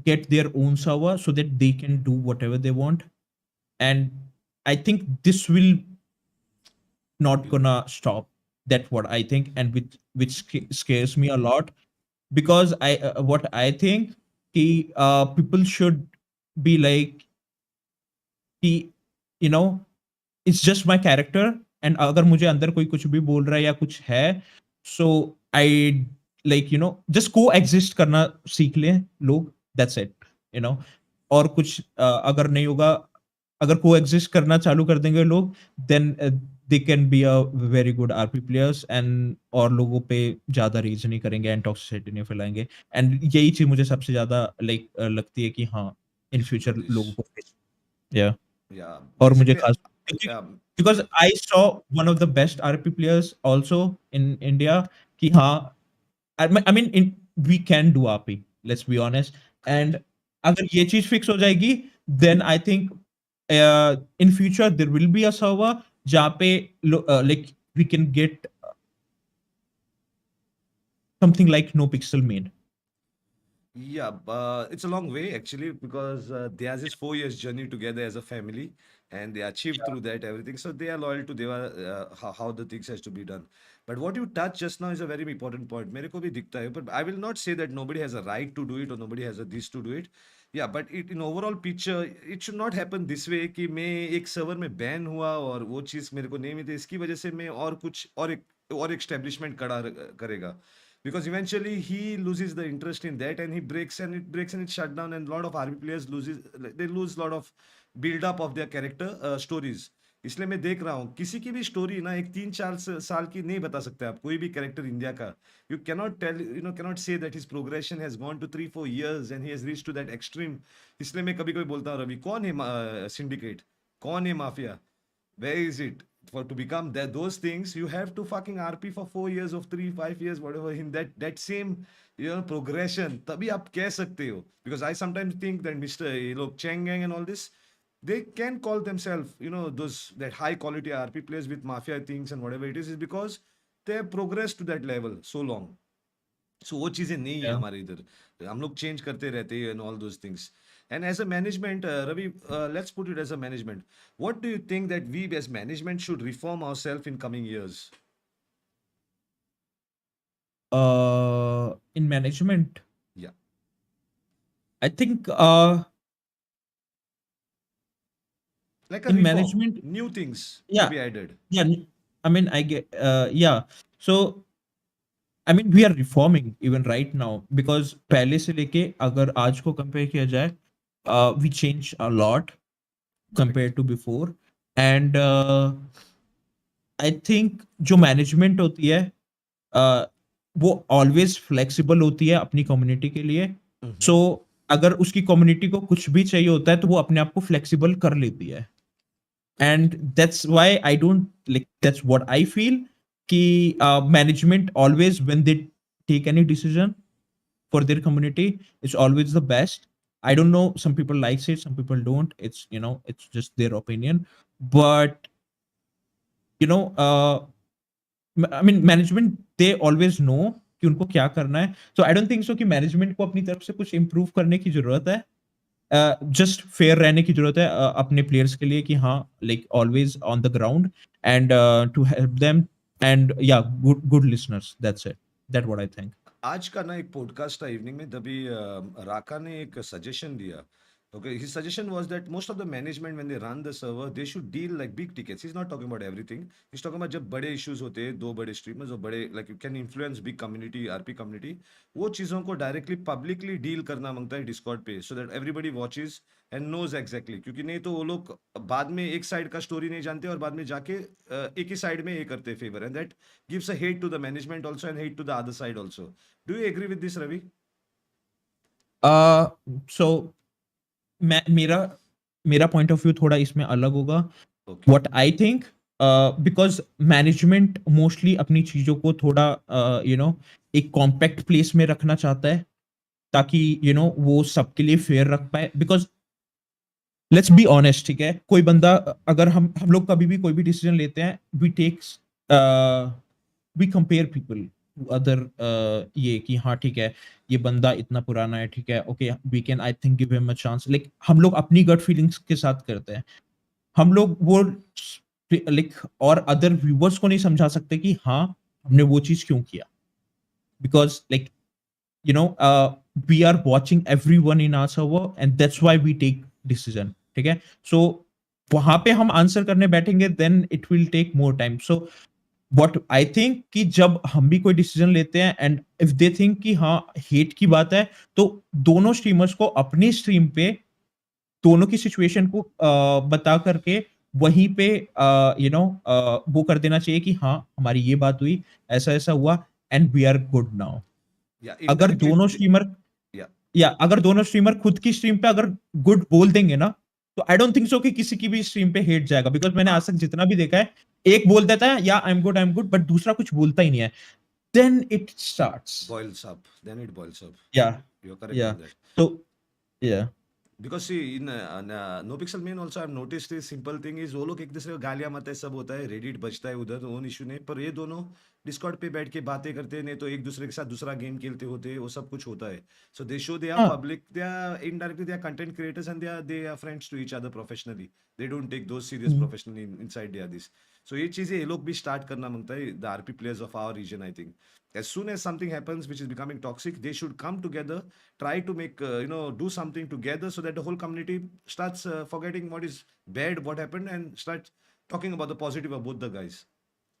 get their own server so that they can do whatever they want, and I think this will not gonna stop. That's what I think, and which scares me a lot, because I what I think, people should be like, कि you know it's just my character, and अगर मुझे अंदर कोई कुछ भी बोल रहा है या कुछ है, so I like just को एग्जिस्ट करना सीख लें लोग, that's it, you know और कुछ अगर नहीं होगा, अगर को एग्जिस्ट करना चालू कर देंगे लोग, then they can be a very good RP players, and और लोगों पे ज्यादा रीच नहीं करेंगे एंड टॉक्सिसिटी नहीं फैलाएंगे, एंड यही चीज मुझे सबसे ज्यादा लाइक लगती है कि हाँ, इन फ्यूचर With लोगों this. को या Yeah, और मुझे basically, खास क्योंकि um, because I saw one of the best RP players also in India, कि हाँ, I mean in we can do RP, let's be honest, correct. And अगर ये चीज फिक्स हो जाएगी, then I think in future there will be a server जहाँ पे like we can get something like NoPixel made. Yeah, it's a long way actually because theirs is 4 years journey together as a family, and they achieved through that everything. So they are loyal to their how the things has to be done. But what you touched just now is a very important point. मेरे को भी दिखता है, but I will not say that nobody has a right to do it or nobody has a this to do it. Yeah, but it in overall picture it should not happen this way कि मैं एक server में ban हुआ और वो चीज़ मेरे को नहीं मिलती, इसकी वजह से मैं और कुछ और एक establishment करेगा, because eventually he loses the interest in that and he breaks and it shut down, and a lot of RP players they lose a lot of build up of their character stories. इसलिए मैं देख रहा हूँ किसी की भी story ना एक 3-4 साल की नहीं बता सकते आप, कोई भी कैरेक्टर इंडिया का. You cannot tell, cannot say that his progression has gone to 3-4 years and he has reach to that extreme. इसलिए मैं कभी कभी बोलता हूँ, रवि कौन है सिंडिकेट, कौन है mafia, where is it? For to become that those things, you have to fucking RP for 4 years of 3-5 years, whatever, in that same progression. तभी आप कह सकते हो. Because I sometimes think that Mr. लोग Cheng Gang and all this, they can call themselves, those that high quality RP players with mafia things and whatever it is because they have progressed to that level so long. सो वो चीज़ें नहीं है या हमारे इधर, हम लोग change करते रहते हैं and all those things. And as a management, Ravi, let's put it as a management, what do you think that we as management should reform ourselves in coming years? इन management Yeah, I think like a in reform, management new things to या be added. Yeah, I mean, I get, yeah. So, I mean, we are reforming even right now, because पहले से लेके अगर आज को compare किया जाए, we change a lot Correct. compared to before, and I think जो management होती है, uh, वो always flexible होती है अपनी community के लिए. Mm-hmm. So, अगर उसकी community को कुछ भी चाहिए होता है, तो वो अपने आप को flexible कर लेती है. And that's why I don't like, that's what I feel, ki management always, when they take any decision for their community, it's always the best. I don't know, some people likes it, some people don't, it's it's just their opinion, but I mean, management, they always know कि उनको क्या करना है. So I don't think so कि management को अपनी तरफ से कुछ improve करने की जरूरत है. जस्ट फेयर रहने की जरूरत है अपने प्लेयर्स के लिए, कि हाँ, like always on the ground and to help them, and yeah good good listeners, that's it, that what I think. आज का ना एक पॉडकास्ट था इवनिंग में, तभी राका ने एक सजेशन दिया. Okay, his suggestion was that most of the management when they run the server, they should deal like big tickets. He's not talking about everything. He's talking about जब बड़े issues होते हैं, दो बड़े streamers और बड़े like you can influence big community, RP community, वो चीज़ों को directly publicly deal करना मांगता है Discord पे, so that everybody watches and knows exactly. क्योंकि नहीं तो वो लोग बाद में एक साइड का स्टोरी नहीं जानते और बाद में जाके एक ही साइड में ये करते favour, and that gives a hate to the management also and hate to the other side also. Do you agree with this, Ravi? सो मेरा मेरा पॉइंट ऑफ व्यू थोड़ा इसमें अलग होगा. Okay. What I think, because management mostly अपनी चीजों को थोड़ा एक कॉम्पैक्ट प्लेस में रखना चाहता है, ताकि वो सबके लिए फेयर रख पाए, बिकॉज लेट्स बी ऑनेस्ट, ठीक है? कोई बंदा, अगर हम लोग कभी भी कोई भी डिसीजन लेते हैं, we takes we compare people to other, ये कि हाँ ठीक है, ये बंदा इतना पुराना है, ठीक है, okay, we can I think give him a chance. Like हम लोग अपनी गट फीलिंग्स के साथ करते हैं। हम लोग वो लाइक और अदर व्यूवर्स को नहीं समझा सकते कि हाँ हमने वो चीज क्यों किया, because like you know we are watching everyone in our server and that's why we take decision, ठीक है? So वहां पे हम आंसर करने बैठेंगे, then it will take more time. So what I think कि जब हम भी कोई डिसीजन लेते हैं एंड इफ दे थिंक कि हाँ हेट की बात है, तो दोनों स्ट्रीमर्स को अपनी स्ट्रीम पे दोनों की सिचुएशन को बता करके वहीं पे वो कर देना चाहिए कि हाँ हमारी ये बात हुई, ऐसा ऐसा हुआ, and we are good now. Yeah, अगर indirectly. दोनों स्ट्रीमर Yeah. या अगर दोनों स्ट्रीमर खुद की स्ट्रीम पे अगर गुड बोल देंगे ना, तो आई डोंट थिंक सो कि किसी की भी स्ट्रीम पे हेट जाएगा, बिकॉज मैंने आज हाँ, तक जितना भी देखा है, एक बोल देता है या आई एम गुड, बट दूसरा कुछ बोलता ही नहीं है, then it starts. boils up. Then it boils up. या You're correct या on that. तो या Because see, in No Pixel main also I've noticed this simple thing is वो लोग एक दूसरे को गालियां मत है, सब होता है, रेडिट बजता है उधर, तो ओन इशू नहीं, पर ये दोनों डिस्कॉर्ड पे बैठ के बातें करते हैं, नहीं तो एक दूसरे के साथ दूसरा गेम खेलते होते हैं, वो सब कुछ होता है। So they show they are हाँ public, they are indirectly they are content creators and they are friends to each other professionally. They don't take those serious hmm, professionally inside they are this. So ये चीजें ये लोग भी start करना मांगता है, the RP players of our region I think. As soon as something happens which is becoming toxic, they should come together, try to make do something together so that the whole community starts forgetting what is bad, what happened, and start talking about the positive of both the guys.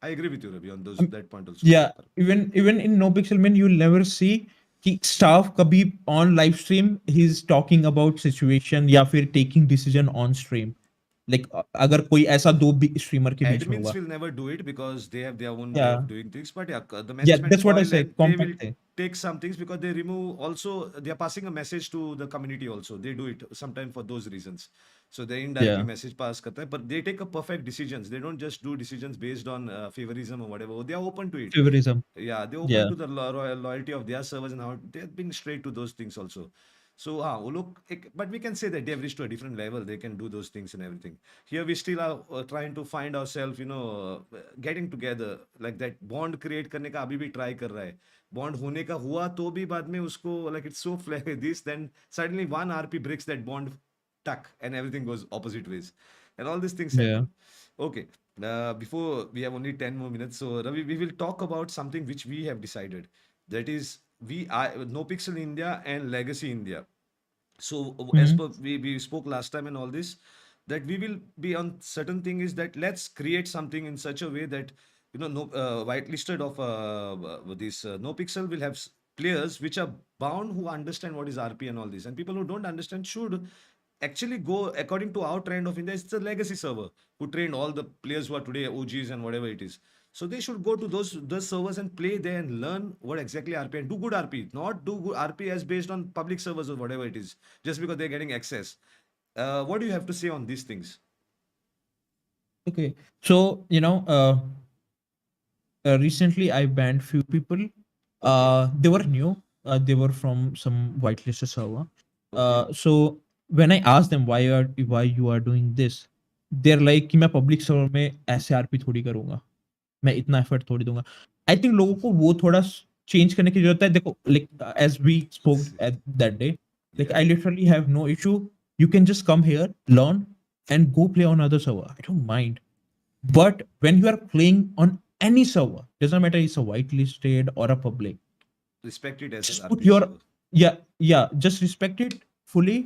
I agree with you, Ravi, on those that point also. या even in NoPixel man you never see कि staff कभी on live stream he is talking about situation या फिर taking decision on stream. Like अगर कोई ऐसा दो भी स्ट्रीमर के बीच में Admins हुआ, will never do it because they have their own way या of doing things, but yeah, the या management that's what I call said, and they will compact थे। take some things because they remove also, they are passing a message to the community also, they do it sometimes for those reasons. So they indirectly या message pass करता है, but they take a perfect decisions, they don't just do decisions based on favorism or whatever, they are open to it. Favouritism, Yeah, they're या open to the loyalty of their servers and how they're being straight to those things also. So, वो लोग but we can say that they have reached to a different level. They can do those things and everything. Here we still are trying to find ourselves, getting together like that bond create करने का अभी भी try कर रहा है. Bond होने का हुआ तो भी बाद में उसको like it's so this, then suddenly one RP breaks that bond, tuck, and everything goes opposite ways, and all these things या happen. Okay. Before we have only 10 more minutes, so Ravi, we will talk about something which we have decided. That is, No Pixel India and Legacy India. So as per we spoke last time and all this, that we will be on certain thing is that let's create something in such a way that no whitelisted of this No Pixel will have players which are bound who understand what is RP and all this, and people who don't understand should actually go according to our trend of India. It's the legacy server who trained all the players who are today OGs and whatever it is. So they should go to those servers and play there and learn what exactly RP and do good RP, not do good RP as based on public servers or whatever it is, just because they're getting access. What do you have to say on these things? Okay. So recently I banned few people. Okay, They were new. They were from some whitelisted server. okay, So when I asked them why you are doing this, they're like कि मैं public server में ऐसे RP थोड़ी करूंगा, मैं इतना effort थोड़ी दूंगा। आई थिंक लोगों को वो थोड़ा चेंज करने की जरूरत है। देखो, like as we spoke at that day, like yeah, I literally have no issue, you can just come here, learn and go play on other server, I don't mind. but when you are playing on any server, doesn't matter it's a whitelisted or a public, respect it as an just put RP your, server. just respect it fully,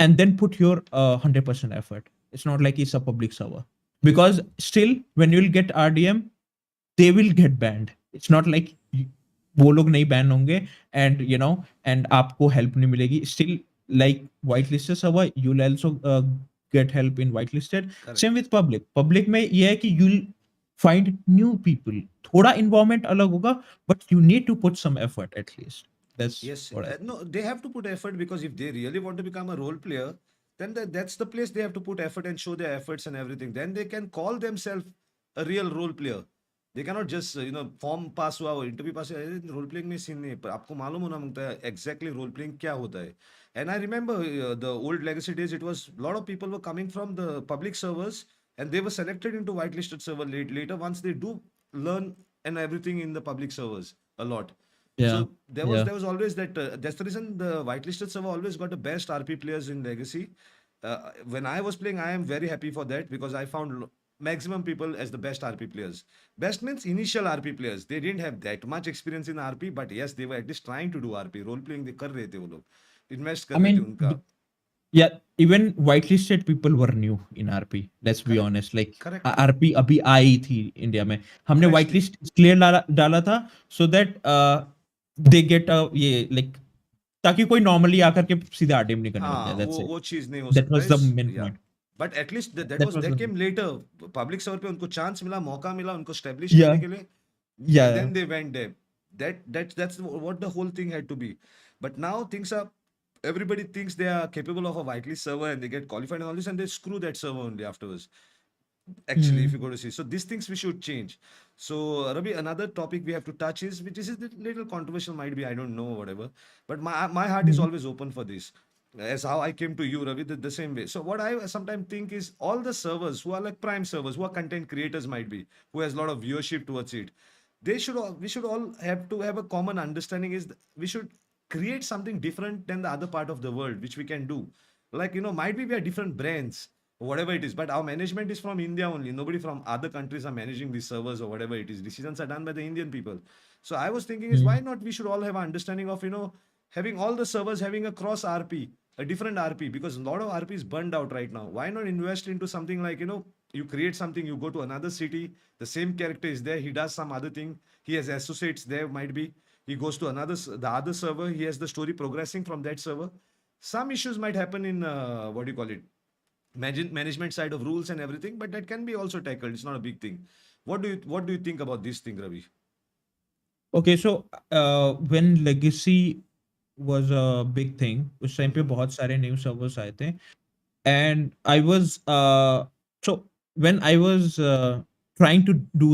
and then put your 100% effort. It's not like it's a public server, because still when you'll get RDM, they will get banned. It's not like वो लोग नहीं ban होंगे, and and आपको help नहीं मिलेगी स्टिल। Like white listed server, you will also get help in white listed. Correct. Same with public, public में ये है कि you will find new people, थोड़ा इन्वायरमेंट अलग होगा, but you need to put some effort at least, that's Yes, what I think. no, they have to put effort because if they really want to become a role player, then that's the place they have to put effort and show their efforts and everything. Then they can call themselves a real role player. They cannot just form pass हुआ हो interview पास role playing में scene नहीं है पर आपको मालूम होना मांगता है एग्जैक्टली रोल प्लेइंग क्या होता है and I remember the old legacy days it was a lot of people were coming from the public servers and they were selected into whitelisted server later once they do learn and everything in the public servers a lot. So Yeah. there was Yeah. there was always that that's the reason the whitelisted server always got the best RP players in legacy. When I was playing, I am very happy for that because I found maximum people as the best RP players. Best means initial RP players. They didn't have that much experience in RP, but yes, they were at least trying to do RP. Role playing they कर रहे थे वो लोग, invest कर I रहे थे mean, उनका. yeah, even whitelisted people were new in RP. Let's be Correct, honest. Like correct, RP अभी आई थी इंडिया में. हमने freshly. whitelist इसलिए डाला था so that they get a ये like ताकि कोई normally आकर के सीधे RDM नहीं करने लग हाँ जाए. That's it. वो चीज नहीं हो That सकता was है the main या point. But at least That was that the came later. Public server पे उनको चांस मिला, मौका मिला उनको स्टेब्लिश करने yeah के लिए. And yeah. then they went there. That's what the whole thing had to be. But now things are everybody thinks they are capable of a whitelist server and they get qualified and all this and they screw that server only afterwards. Actually, if you Hmm. go to see, so these things we should change. So Ravi, another topic we have to touch is which is a little controversial, might be, I don't know, whatever, but my heart is Hmm. always open for this, as how I came to you, Ravi, the same way. So what I sometimes think is all the servers who are like prime servers, who are content creators, might be, who has a lot of viewership towards it, we should all have to have a common understanding is we should create something different than the other part of the world which we can do. Like might be we are different brands or whatever it is, but our management is from India only. Nobody from other countries are managing these servers or whatever it is. Decisions are done by the Indian people. So I was thinking is why Hmm. not we should all have an understanding of having all the servers having a cross RP, a different RP, because a lot of RP is burned out right now. Why not invest into something like you create something, you go to another city, the same character is there, he does some other thing, he has associates there, might be he goes to the other server, he has the story progressing from that server. Some issues might happen in what do you call it, management side of rules and everything, but that can be also tackled. It's not a big thing. What do you think about this thing, Ravi? Okay, so when legacy was a big thing, उस time पे Mm-hmm. बहुत सारे new servers आए थे. And I was so when I was trying to do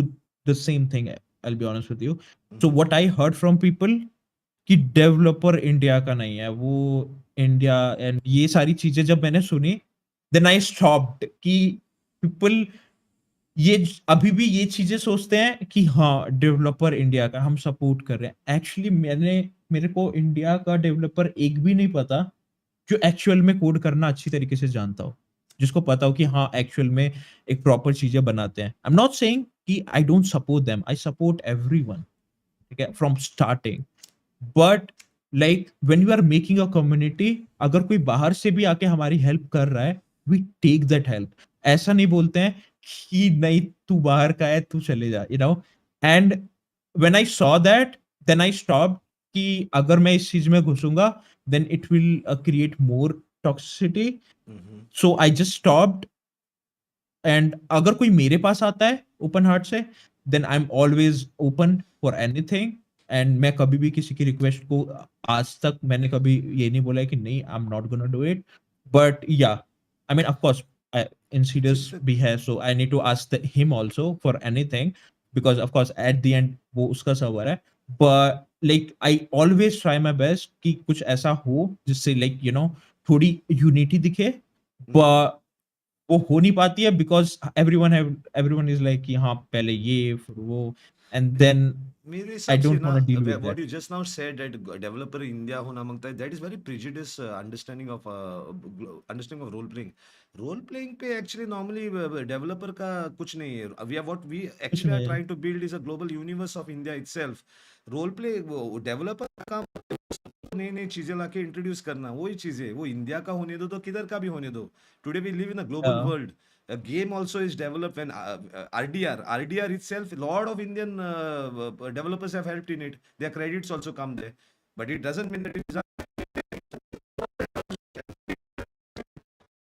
the same thing, I'll be honest with you. So Mm-hmm. what I heard from people कि developer India का नहीं है, वो इंडिया एंड ये सारी चीजें जब मैंने सुनी, देन आई स्टॉप्ड कि पीपल अभी भी ये चीजें सोचते हैं कि हाँ डेवलपर इंडिया का हम सपोर्ट कर रहे हैं. एक्चुअली मेरे को इंडिया का डेवलपर एक भी नहीं पता जो एक्चुअल में कोड करना अच्छी तरीके से जानता हो, जिसको पता हो कि हाँ एक्चुअल में एक प्रॉपर चीजें बनाते हैं. आई एम नॉट सेइंग कि I don't support them, I support everyone, ठीक है, from starting. But like when you are making a community, अगर कोई बाहर से भी आके हमारी हेल्प कर रहा है, वी टेक दैट हेल्प. ऐसा नहीं बोलते हैं कि नहीं तू बाहर का है तू चले जा, you know. And when I saw that, then I stop कि अगर मैं इस चीज में घुसूंगा then it will create more toxicity. Mm-hmm. So I just stopped. And अगर कोई मेरे पास आता है ओपन हार्ट से, then I'm always open for anything. And मैं कभी भी किसी की रिक्वेस्ट को, आज तक मैंने कभी ये नहीं बोला है कि नहीं I'm not gonna do it. But yeah, I mean of course See, Insidious भी है, so I need to ask him also for anything, because of course at the end वो उसका सर्वर है. But like I always try my best कि कुछ ऐसा हो जिससे like you know थोड़ी यूनिटी दिखे. mm-hmm. But वो हो नहीं पाती है बिकॉज एवरीवन इज लाइक कि हाँ पहले ये फिर वो, एंड देन मेरे आई हिसाब से डोंट ना want to deal with what that. you just now said that developer India होना मांगता है, that is very prejudice understanding of role playing पे actually normally डेवलपर का कुछ नहीं है. We कुछ actually are नहीं है. trying to build is a global universe of India itself. Role play developer का काम नई नई चीजें लाके इंट्रोड्यूस करना, वही चीजें वो इंडिया का होने दो तो किधर का भी होने दो. Today we live in a global world. A game also is developed when RDR itself, a lot of Indian developers have helped in it. Their credits also come there, but it doesn't mean that it is.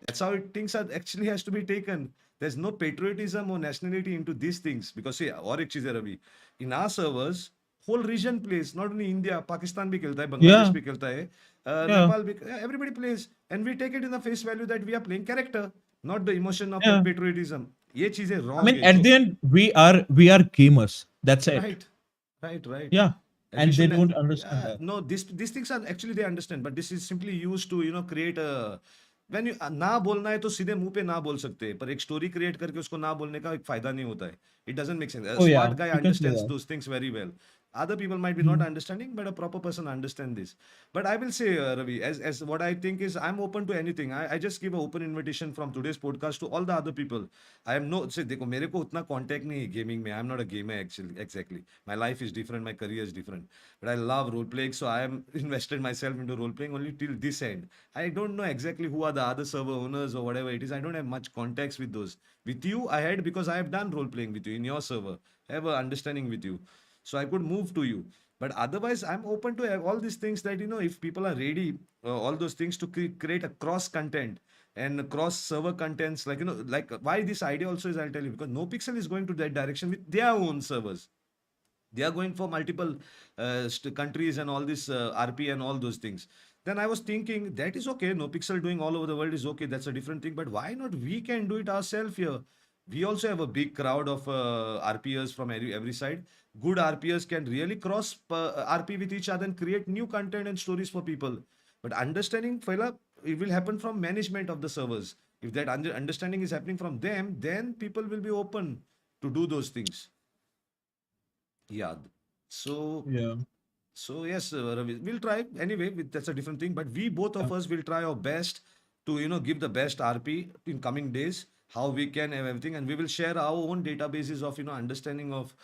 That's how things are actually has to be taken. There's no patriotism or nationality into these things because see, और एक चीज है Ravi, in our servers whole region plays, not only India, Pakistan भी खेलता है, Bangladesh या भी खेलता है, या Nepal भी, everybody plays, and we take it in the face value that we are playing character, not the emotion of that या patriotism. ये चीजें I wrong mean, है at जो. the end, we are gamers. That's it. Right, right. Yeah, And we and they should don't understand yeah, that. no, these things are actually they understand, but this is simply used to create a when you ना बोलना है तो सीधे मुंह पे ना बोल सकते हैं, पर एक स्टोरी क्रिएट करके उसको ना बोलने का एक फायदा नहीं होता है. It doesn't make sense. A Oh smart yeah, guy you can say understands that. those things very well. Other people might be not Mhm. understanding, but a proper person understand this. But I will say, Ravi, as what I think is, I'm open to anything. I just give an open invitation from today's podcast to all the other people. I am no say देखो मेरे को उतना contact नहीं है gaming में. I'm not a gamer actually exactly. My life is different. My career is different. But I love role playing, so I am invested myself into role playing only till this end. I don't know exactly who are the other server owners or whatever it is. I don't have much contacts with those. With you, I had because I have done role playing with you in your server. I have a understanding with you, so I could move to you. But otherwise, I'm open to all these things that if people are ready, all those things to create a cross content and cross server contents, like like why this idea also is, I'll tell you, because NoPixel is going to that direction with their own servers. They are going for multiple countries and all this RP and all those things. Then I was thinking that is okay. No pixel doing all over the world is okay. That's a different thing. But why not we can do it ourselves here? We also have a big crowd of RPers from every side. Good RPers can really cross RP with each other and create new content and stories for people. But understanding, Faila, it will happen from management of the servers. If that understanding is happening from them, then people will be open to do those things. Yeah. So Yeah. so yes, Ravi, we'll try anyway. That's a different thing. But we both of us will try our best to give the best RP in coming days. How we can have everything, and we will share our own databases of understanding of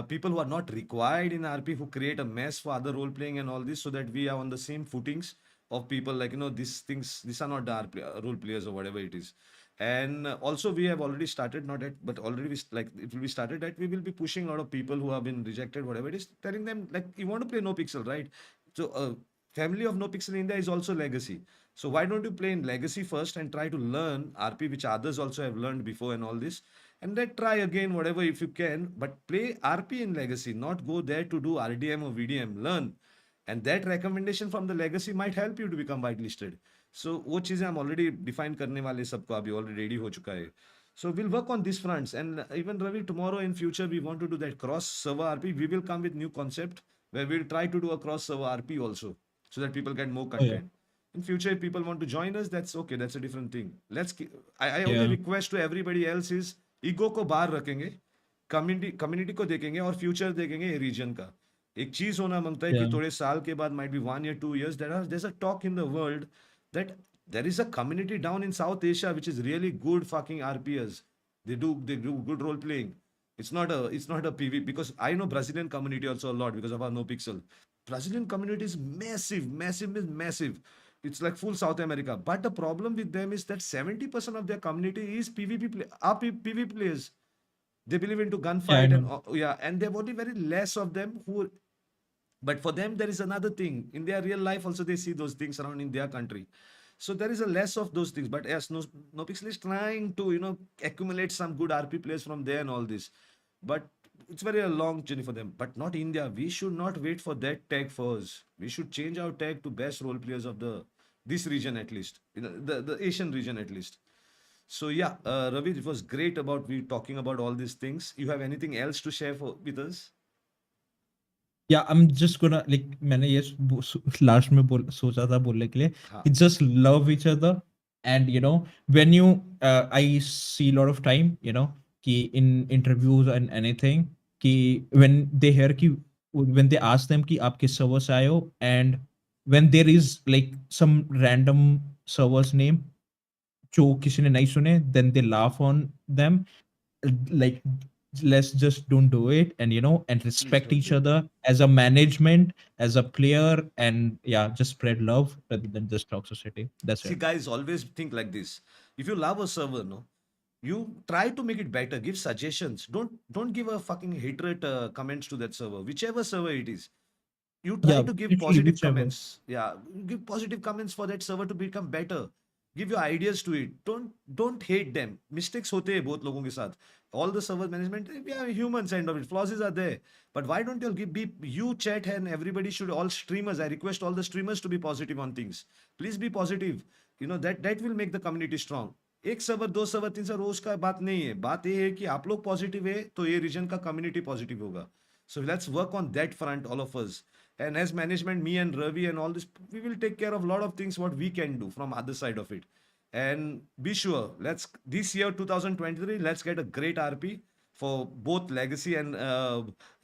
people who are not required in RP, who create a mess for other role playing and all this, so that we are on the same footings of people like these things. These are not the role players or whatever it is. And also we have already started, not yet, but already like it will be started that we will be pushing a lot of people who have been rejected, whatever it is, telling them like you want to play no pixel, right? So family of no pixel in India is also legacy. So why don't you play in legacy first and try to learn RP, which others also have learned before and all this, and then try again whatever if you can, but play RP in legacy, not go there to do RDM or VDM. Learn, and that recommendation from the legacy might help you to become whitelisted. So वो चीजें हम already define करने वाले सबको अभी already ready हो चुका है. So we'll work on these fronts, and even Ravi, tomorrow in future we want to do that cross server RP. We will come with new concept where we'll try to do a cross server RP also, so that people get more Oh yeah. content. In future, if people want to join us, that's okay. That's a different thing. I only Yeah. request to everybody else is ego को बाहर रखेंगे, community को देखेंगे और future देखेंगे reason का. एक चीज होना मांगता है कि Yeah. थोड़े साल के बाद might be 1 year 2 years there's a talk in the world that there is a community down in South Asia which is really good fucking RPers. They do good role playing. It's not a PV, because I know Brazilian community also a lot because of our no pixel. Brazilian community is massive, massive is massive. It's like full South America. But the problem with them is that 70% of their community is PvP PvP players. They believe into Yeah, I gunfight and know. yeah, and there are only very less of them who. But for them, there is another thing in their real life. Also, they see those things around in their country. So there is a less of those things. But yes, no Pixel is trying to accumulate some good RP players from there and all this. But it's very a long journey for them. But not India. We should not wait for that tag first. We should change our tag to best role players of the this region at least, the Asian region at least. So yeah, Ravi, it was great about we talking about all these things. You have anything else to share with us? Yeah, I'm just gonna like मैंने ये last में सोचा था बोलने के लिए हाँ. कि just love each other. And when you I see a lot of time कि in interviews and anything कि when they hear कि when they ask them कि आप किस server से आए हो, and when there is like some random server's name जो किसी ने नहीं सुने, then they laugh on them. Like, let's just don't do it, and and Please respect don't each do it. other as a management, as a player, and yeah, just spread love rather than just toxicity. That's See, it. guys, always think like this. If you love a server, no, you try to make it better. Give suggestions. Don't give a fucking hatred comments to that server, whichever server it is. You try Yeah, to give literally positive whichever. comments. Yeah, give positive comments for that server to become better. Give your ideas to it. Don't hate them. Mistakes होते हैं बहुत लोगों के साथ. All the server management, we are humans end of it. Flaws are there. But why don't you be you chat, and everybody should, all streamers. I request all the streamers to be positive on things. Please be positive. That will make the community strong. 1 server 2 server 3 server रोज का बात नहीं है, बात ये है कि आप लोग पॉजिटिव है तो ये रीजन का कम्युनिटी पॉजिटिव होगा. So let's work on that front, all of us. And as management, me and Ravi and all this, we will take care of a lot of things what we can do from other side of it. And be sure, let's this year 2023, let's get a great RP for both legacy and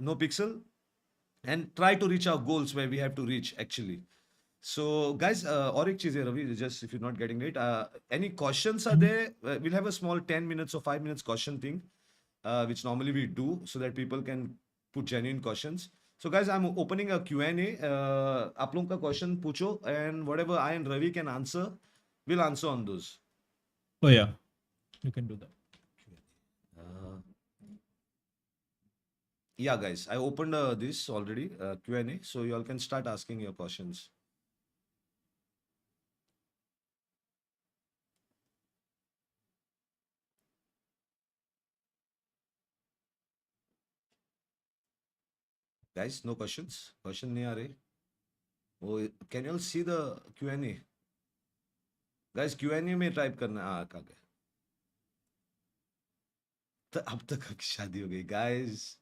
NoPixel, and try to reach our goals where we have to reach actually. So guys, और एक चीज है Ravi, just if you're not getting it, any questions are there? We'll have a small 10 minutes or 5 minutes question thing, which normally we do so that people can put genuine questions. So guys, I'm opening a Q&A. आप लोगों का question पूछो, and whatever I and Ravi can answer, we'll answer on those. Oh yeah, you can do that. Yeah guys, I opened this already, Q&A, so you all can start asking your questions. Guys, no questions? Question नहीं आ रहे? Oh, can you all see the Q&A? Guys, Q&A में type करना. कहाँ गए? तो अब तक आपकी शादी हो गई guys.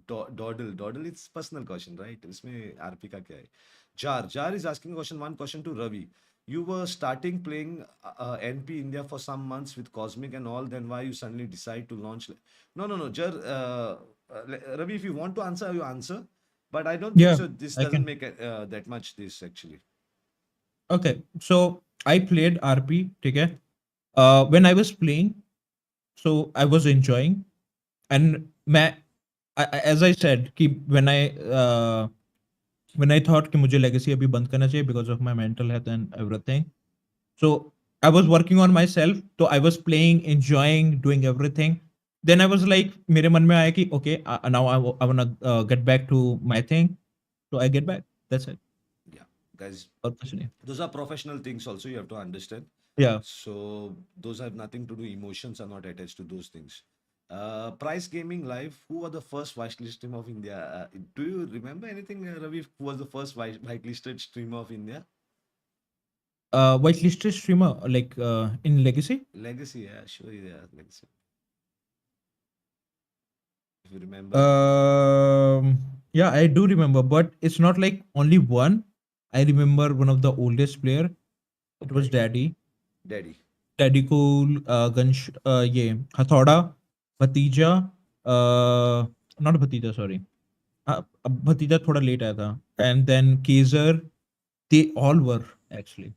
Dawdle, it's personal question, right? इसमें RP का क्या है? Jar is asking one question to Ravi. You were starting playing NP India for some months with Cosmic and all, then why you suddenly decide to launch? No, Jar, Ravi, if you want to answer, you answer. But I don't think Yeah, so. This I doesn't can. make that much this actually. Okay, so I played RP, ठीक है? When I was playing, so I was enjoying, and as I said, कि when I thought कि मुझे legacy अभी बंद करना चाहिए because of my mental health and everything. So I was working on myself. So I was playing, enjoying, doing everything. Then I was like, मेरे मन में आया कि okay, now I wanna get back to my thing. So I get back. That's it. Yeah, guys, और कुछ नहीं. those are professional things also, you have to understand. Yeah. So those have nothing to do, emotions are not attached to those things. Price Gaming Live, who were the first whitelisted streamer of India? Do you remember anything, Ravi, who was the first whitelisted streamer of India? Whitelisted streamer like in Legacy. Legacy, yeah, sure, yeah, Legacy. If you remember. Yeah, I do remember, but it's not like only one. I remember one of the oldest player. It was Daddy. Daddy Cool, ये हथौड़ा, भतीजा, not भतीजा, sorry. भतीजा थोड़ा late आया था. And then Kaiser, they all were actually.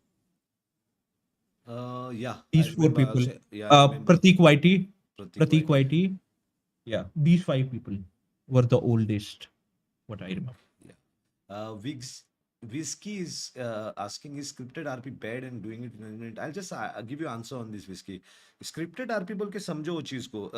Yeah, These I four remember people. also, yeah, I remember. Pratik Whitey. Yeah, these 5 people were the oldest. What I remember. Yeah. Whiskey is asking, is scripted RP bad and doing it in a minute? I'll just give you answer on this, Whiskey. Scripted RP बोल के समझो वो चीज को.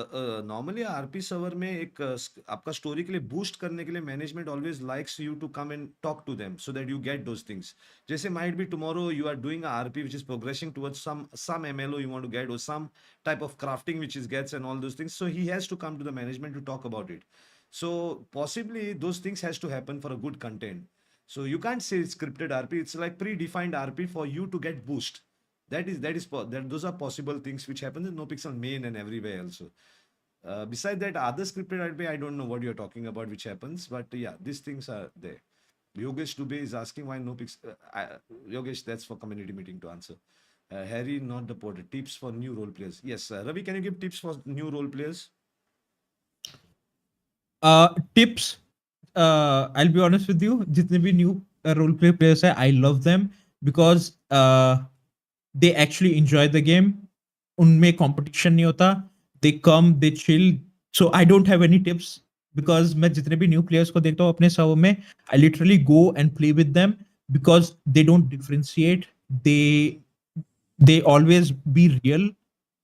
Normally RP server में एक आपका story के लिए बूस्ट करने के लिए management always likes you to come and talk to them so that you get those things. जैसे might be tomorrow you are doing a RP which is progressing towards some MLO you want to get, or some type of crafting which is gets and all those things. So he has to come to the management to talk about it. So possibly those things has to happen for a good content. So you can't say it's scripted RP. It's like predefined RP for you to get boost. Those are possible things which happen in NoPixel main and everywhere also. Besides that, other scripted RP, I don't know what you're talking about, which happens. But yeah, these things are there. Yogesh Dubey is asking why NoPixel. Yogesh, that's for community meeting to answer. Harry, not the porter. Tips for new role players. Yes, Ravi, can you give tips for new role players? Tips. I'll be honest with you. जितने भी new role play players हैं, I love them because they actually enjoy the game. उनमें competition नहीं होता. They come, they chill. So I don't have any tips because मैं जितने भी new players को देखता हूँ अपने सर्वर में, I literally go and play with them because they don't differentiate. They always be real.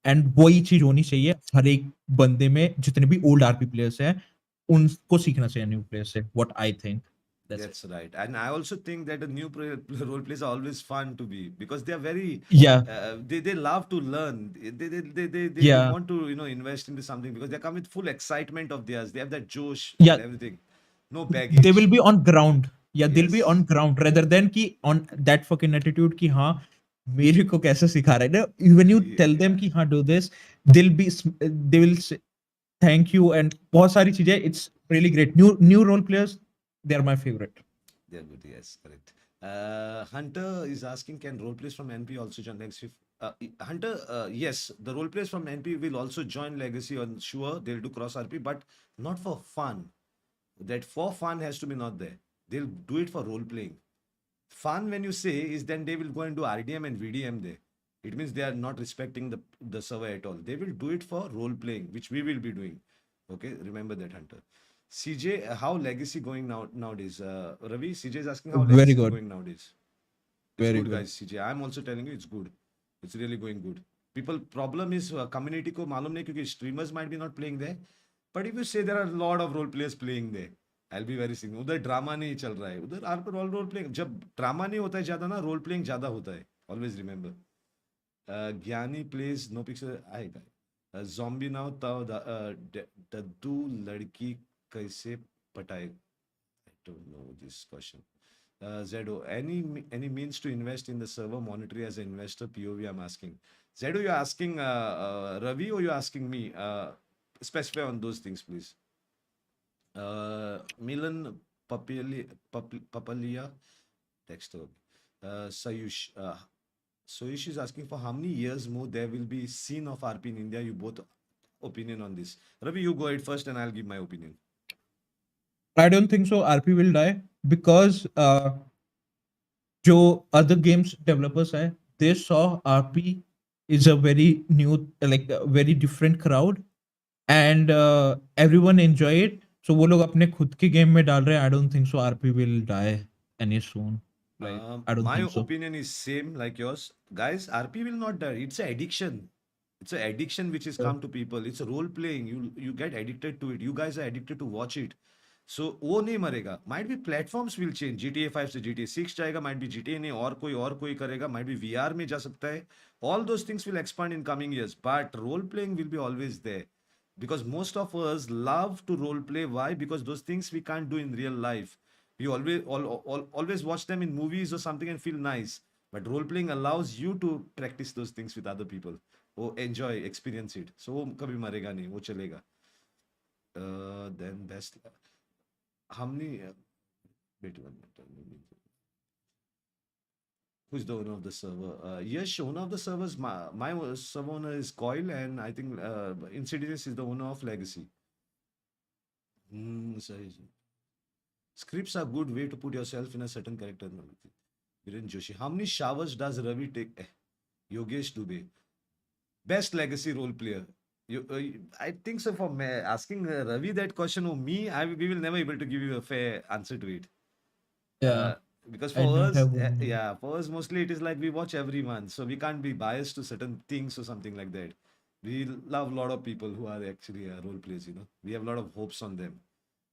And वही चीज होनी चाहिए हर एक बंदे में, जितने भी ओल्ड आरपी प्लेयर्स हैं उनको सीखना चाहिए न्यू प्लेयर से. What I think. That's right. And I also think that the new role plays are always fun to be, because they are very, they love to learn. They want to, invest into something because they come with full excitement of theirs. They have that josh and everything. No baggage. They will be on ground. Yeah, they'll be on ground rather than ki on that fucking attitude ki हाँ मेरे को कैसे सिखा रहा है ना, when you tell them Yeah, कि हाँ do this, they will say thank you and बहुत सारी चीजें. It's really great. New role players, they are my favorite. they're good. Yes, correct. Hunter is asking, can role players from NP also join Legacy? Hunter, yes, the role players from NP will also join Legacy. On sure, they'll do cross RP, but not for fun. That for fun has to be not there. They'll do it for role playing. Fun, when you say, is then they will go and do RDM and VDM there. It means they are not respecting the server at all. They will do it for role playing, which we will be doing. Okay, remember that, Hunter. CJ, how legacy going nowadays? Ravi, CJ is asking how Very legacy is good. going nowadays. It's Very good, good. guys. CJ, I'm also telling you, it's good. It's really going good. People problem is community को मालूम नहीं क्योंकि streamers might be not playing there. But if you say there are a lot of role players playing there, I'll be very single. उधर drama नहीं चल रहा है. उधर आर पर ऑल रोल प्लेइंग. जब ड्रामा नहीं होता है ज्यादा ना, रोल प्लेइंग ज्यादा होता है. Always remember. ज्ञानी plays no pixel. आएगा. Zombie now ताओ दद्दू लड़की कैसे पटाए? I don't know this question. Zedo, any means to invest in the server monetary as an investor? POV, I'm asking. Zedo, you're asking Ravi or you're asking me? Specify on those things, please. Milan Papalia, text. Sayush. Sayush is asking for how many years more there will be scene of RP in India. You both opinion on this. Ravi, you go ahead first and I'll give my opinion. I don't think so. RP will die because जो other games developers है, they saw RP is a very new, like a very different crowd, and everyone enjoy it. So वो लोग अपने खुद के game में डाल रहे हैं. I don't think so. RP will die any soon. Like I don't My think so. opinion is same like yours. Guys, RP will not die. It's an addiction. It's an addiction which has Yeah. come to people. It's a role playing. You get addicted to it. You guys are addicted to watch it. So वो नहीं मरेगा. Might be platforms will change. GTA 5 से GTA 6 जाएगा. Might be GTA नहीं और कोई करेगा. Might be VR में जा सकता है. All those things will expand in coming years. But role playing will be always there. Because most of us love to role play. Why? Because those things we can't do in real life. We always watch them in movies or something and feel nice. But role playing allows you to practice those things with other people. Oh, enjoy, experience it. So वो कभी मरेगा नहीं, वो चलेगा. Then best. हमने wait 1 minute. Who's the owner of the server? Yes, owner of the servers. My server owner is Coil, and I think Insidious is the owner of Legacy. Sorry. Scripts are good way to put yourself in a certain character. Viren Joshi. How many showers does Ravi take? Yogesh Dubey. Best legacy role player. I think so. For asking Ravi that question or me, we will never able to give you a fair answer to it. Yeah. Uh, because I for don't us, have one. yeah, for us mostly it is like we watch everyone, so we can't be biased to certain things or something like that. We love a lot of people who are actually role players. We have a lot of hopes on them.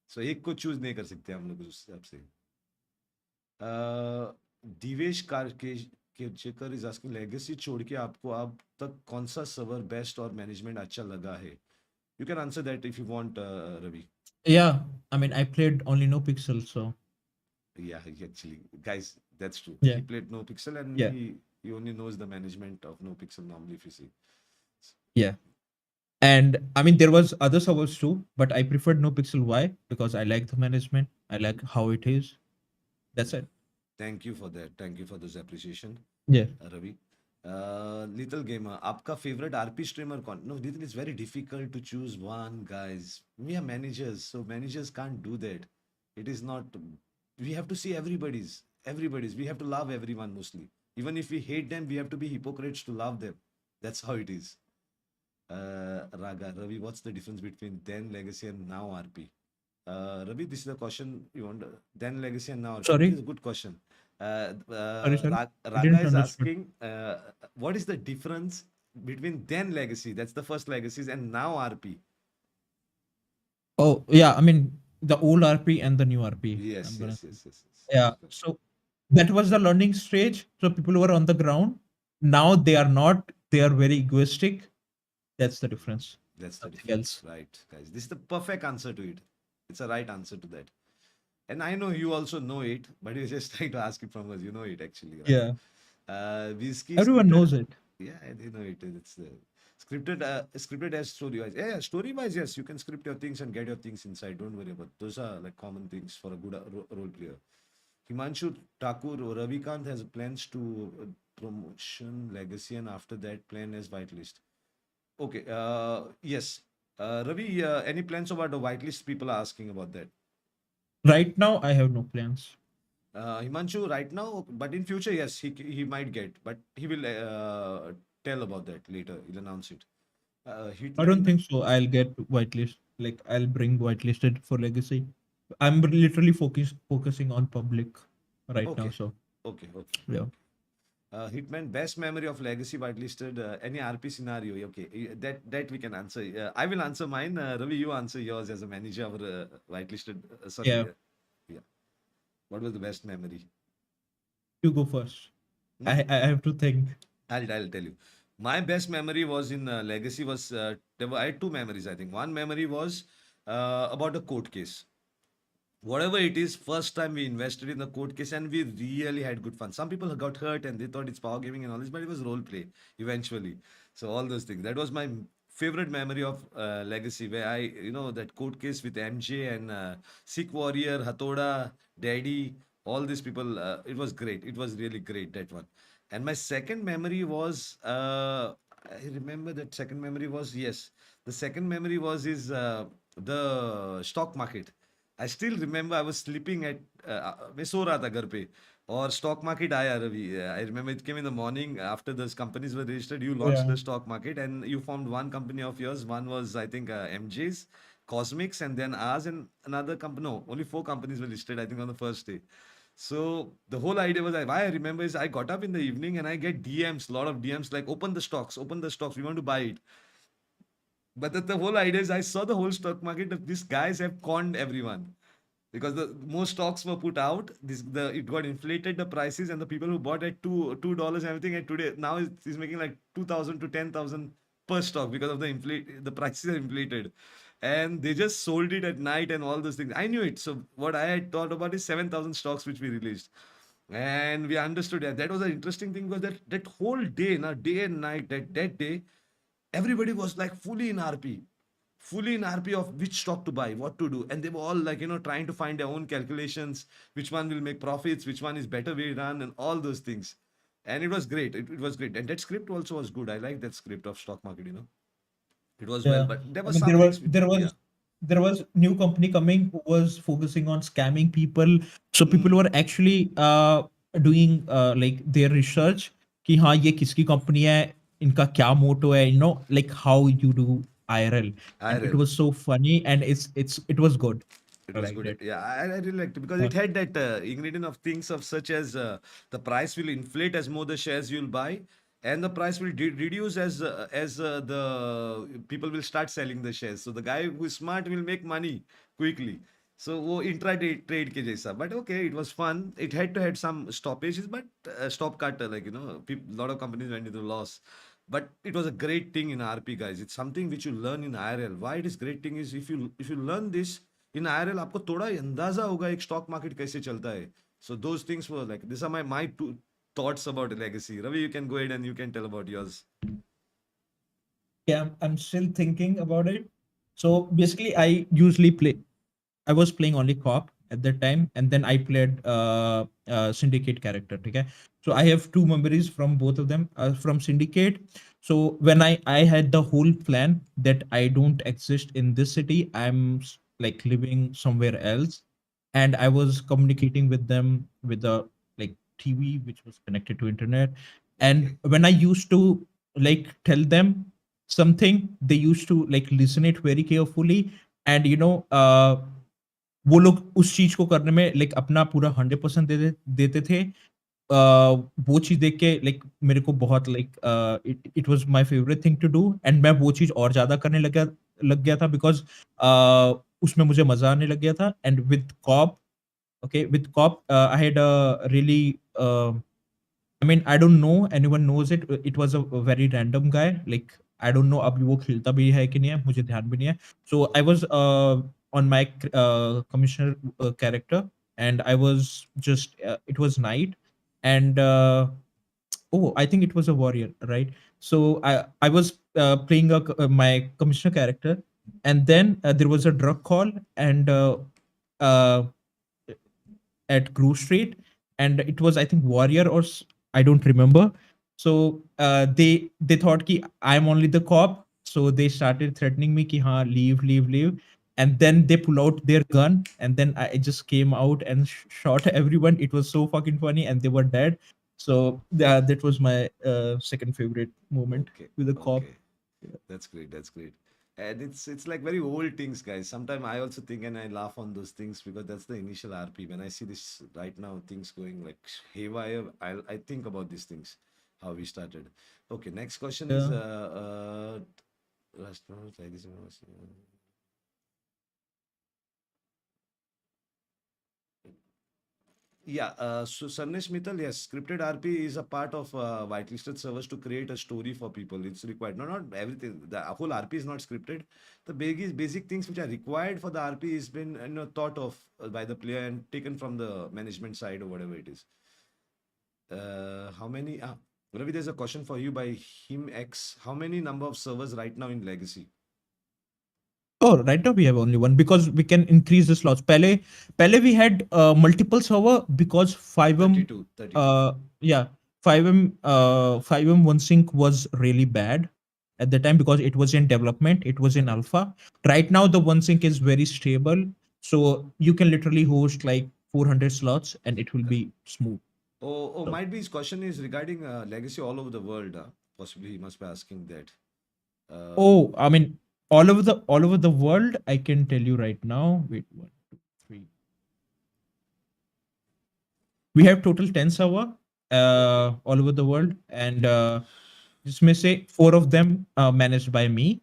So एक को choose नहीं कर सकते हम लोग उस हिसाब से. दिवेश केरचेकर इज आस्किंग लेगेसी छोड़ के आपको अब तक कौन सा सर्वर बेस्ट और मैनेजमेंट अच्छा लगा है? You can answer that if you want, Ravi. Yeah. I mean, I played only NoPixel, so Yeah, actually, guys, that's true. yeah. He played NoPixel and Yeah. he only knows the management of NoPixel normally, if you see. Yeah. And I mean, there was other servers too, but I preferred NoPixel. Why? Because I like the management. I like how it is. That's it. Thank you for that. Thank you for this appreciation, Yeah. Ravi. Little gamer, आपका favorite RP streamer कौन? No, Little, it's very difficult to choose one, guys. We are managers, so managers can't do that. It is not. We have to see everybody's. We have to love everyone mostly. Even if we hate them, we have to be hypocrites to love them. That's how it is. Raga, Ravi, what's the difference between then legacy and now RP? Ravi, this is the question you want. Then legacy and now RP. This Sorry. is a good question. Sorry. I Raga didn't is understand. asking, what is the difference between then legacy, that's the first legacies, and now RP? Oh, yeah. I mean, the old RP and the new RP. Yes, I'm gonna yes, say. yes, yes, yes. Yeah. So that was the learning stage. So people were on the ground. Now they are not. They are very egoistic. That's the difference. That's the Nothing difference, else. right, guys? This is the perfect answer to it. It's a right answer to that. And I know you also know it, but you're just trying to ask it from us. You know it actually, right? Yeah. Whiskey Everyone scripted. knows it. Yeah, they know it is. It's scripted. Scripted as story wise. Yeah, story wise. Yes, you can script your things and get your things inside. Don't worry about those. Are like common things for a good role player. Himanshu Thakur, Ravi Can't has plans to promotion legacy, and after that plan as whitelist. Okay. Yes. Ravi, any plans about the whitelist? People are asking about that. Right now, I have no plans. Himanshu, right now, but in future, yes, he might get, but he will tell about that later. He'll announce it. I don't Hitman. think so. I'll get whitelist. Like I'll bring whitelisted for legacy. I'm literally focusing on public right now. Okay, So okay, okay, yeah. okay. Hitman, best memory of legacy whitelisted. Any RP scenario? Okay, that we can answer. I will answer mine. Ravi, you answer yours as a manager of whitelisted. Sorry, Yeah. yeah. What was the best memory? You go first. Hmm? I have to think. I'll tell you. My best memory was in Legacy was I had two memories. I think one memory was about a court case. Whatever it is, first time we invested in the court case and we really had good fun. Some people got hurt and they thought it's power gaming and all this, but it was role play eventually. So all those things. That was my favorite memory of Legacy, where that court case with MJ and Sikh Warrior, Hatoda, Daddy, all these people. It was great. It was really great, that one. And my second memory was, I remember that second memory was, yes, the second memory was is the stock market. I still remember I was sleeping at मैं सो रहा था घर पे और stock market आया Ravi. I remember it came in the morning after those companies were registered. You launched Yeah. the stock market and you formed one company of yours. One was I think MJ's, Cosmics, and then ours and another company. No, only four companies were listed. I think on the first day. So the whole idea was why I remember is I got up in the evening and I get DMs, lot of DMs like open the stocks, we want to buy it. But the whole idea is I saw the whole stock market of these guys have conned everyone because the most stocks were put out. It got inflated the prices and the people who bought at $2 and everything and today now is making like 2,000 to 10,000 per stock because of the prices are inflated. And they just sold it at night and all those things. I knew it. So what I had thought about is 7,000 stocks which we released. And we understood that was an interesting thing because that whole day, now day and night, that day, everybody was like fully in RP of which stock to buy, what to do. And they were all like, trying to find their own calculations, which one will make profits, which one is better way run, and all those things. And it was great. It was great. And that script also was good. I like that script of stock market. It was well, Yeah. but there I were mean, some things, yeah. there was new company coming who was focusing on scamming people. So people Mm, were actually doing like their research कि हाँ ये किसकी company है, इनका क्या motto है, like how you do IRL, and it IRL. was so funny and it was good. It I was liked good. it. Yeah, I really liked it because Uh, it had that ingredient of things of such as the price will inflate as more the shares you'll buy, and the price will reduce as the people will start selling the shares. So the guy who is smart will make money quickly. So वो intraday trade के जैसा. But okay, it was fun. It had some stoppages, but stop cut like lot of companies went into loss. But it was a great thing in RP, guys. It's something which you learn in IRL. Why it is great thing is if you learn this in IRL आपको थोड़ा अंदाजा होगा एक stock market कैसे चलता है. So those things were like these are my two thoughts about legacy. Ravi, you can go ahead and you can tell about yours. yeah, I'm still thinking about it. So basically, I was playing only cop at that time, and then I played syndicate character. Okay, so I Okay. have two memories from both of them. From syndicate, so when I had the whole plan that I don't exist in this city, like living somewhere else, and I was communicating with them with the like TV which was connected to internet, and Okay. when I used to like tell them something, they used to like listen it very carefully, and वो लोग उस चीज को करने में like अपना पूरा 100% देते थे. वो चीज देख के लाइक मेरे को बहुत like it was my favourite thing to do, and मैं वो चीज और ज्यादा करने लग गया था बिकॉज उसमें मुझे मजा आने लग गया था. And with cop, okay, with cop, I had a really I mean, I don't know anyone knows it. It was a very random guy. Like I don't know अभी वो खेलता भी है कि नहीं है, मुझे ध्यान भी नहीं है. So I was on my commissioner character, and I was just it was night, and Oh, I think it was a warrior, right? So I was playing my commissioner character, and then there was a drug call, and uh, at Grove Street, and it was, I think, Warrior I don't remember. So they thought ki I'm only the cop, so they started threatening me ki ha, leave, leave, leave, and then they pull out their gun, and then I just came out and shot everyone. It was so fucking funny, and they were dead. So that was my second favorite moment Okay, with a cop. okay. That's great. That's great. And it's like very old things, guys. Sometimes I also think and I laugh on those things because that's the initial RP. When I see this right now, things going like haywire, I think about these things, how we started. Okay, next question is Yeah. restaurants, legacy. Yeah, so Sarnesh Mittal, yes, scripted RP is a part of whitelisted servers to create a story for people. It's required. No, not everything. The whole RP is not scripted. The basic things which are required for the RP is been thought of by the player and taken from the management side or whatever it is. How many? Ravi, there's a question for you by him X. How many number of servers right now in Legacy? Oh, right now we have only one because we can increase the slots. Pele we had multiple server because 5M, 32, 32. uh, yeah, 5M one sync was really bad at the time because it was in development, it was in Correct. alpha. Right now the one sync is very stable, so you can literally host like 400 slots and it will Correct. be smooth. So, Might be his question is regarding legacy all over the world. Possibly he must be asking that. Uh, oh, I mean, all over the world, I can tell you right now. Wait, one, two, three. We have total 10 server okay, all over the world, and just may say four of them managed by me,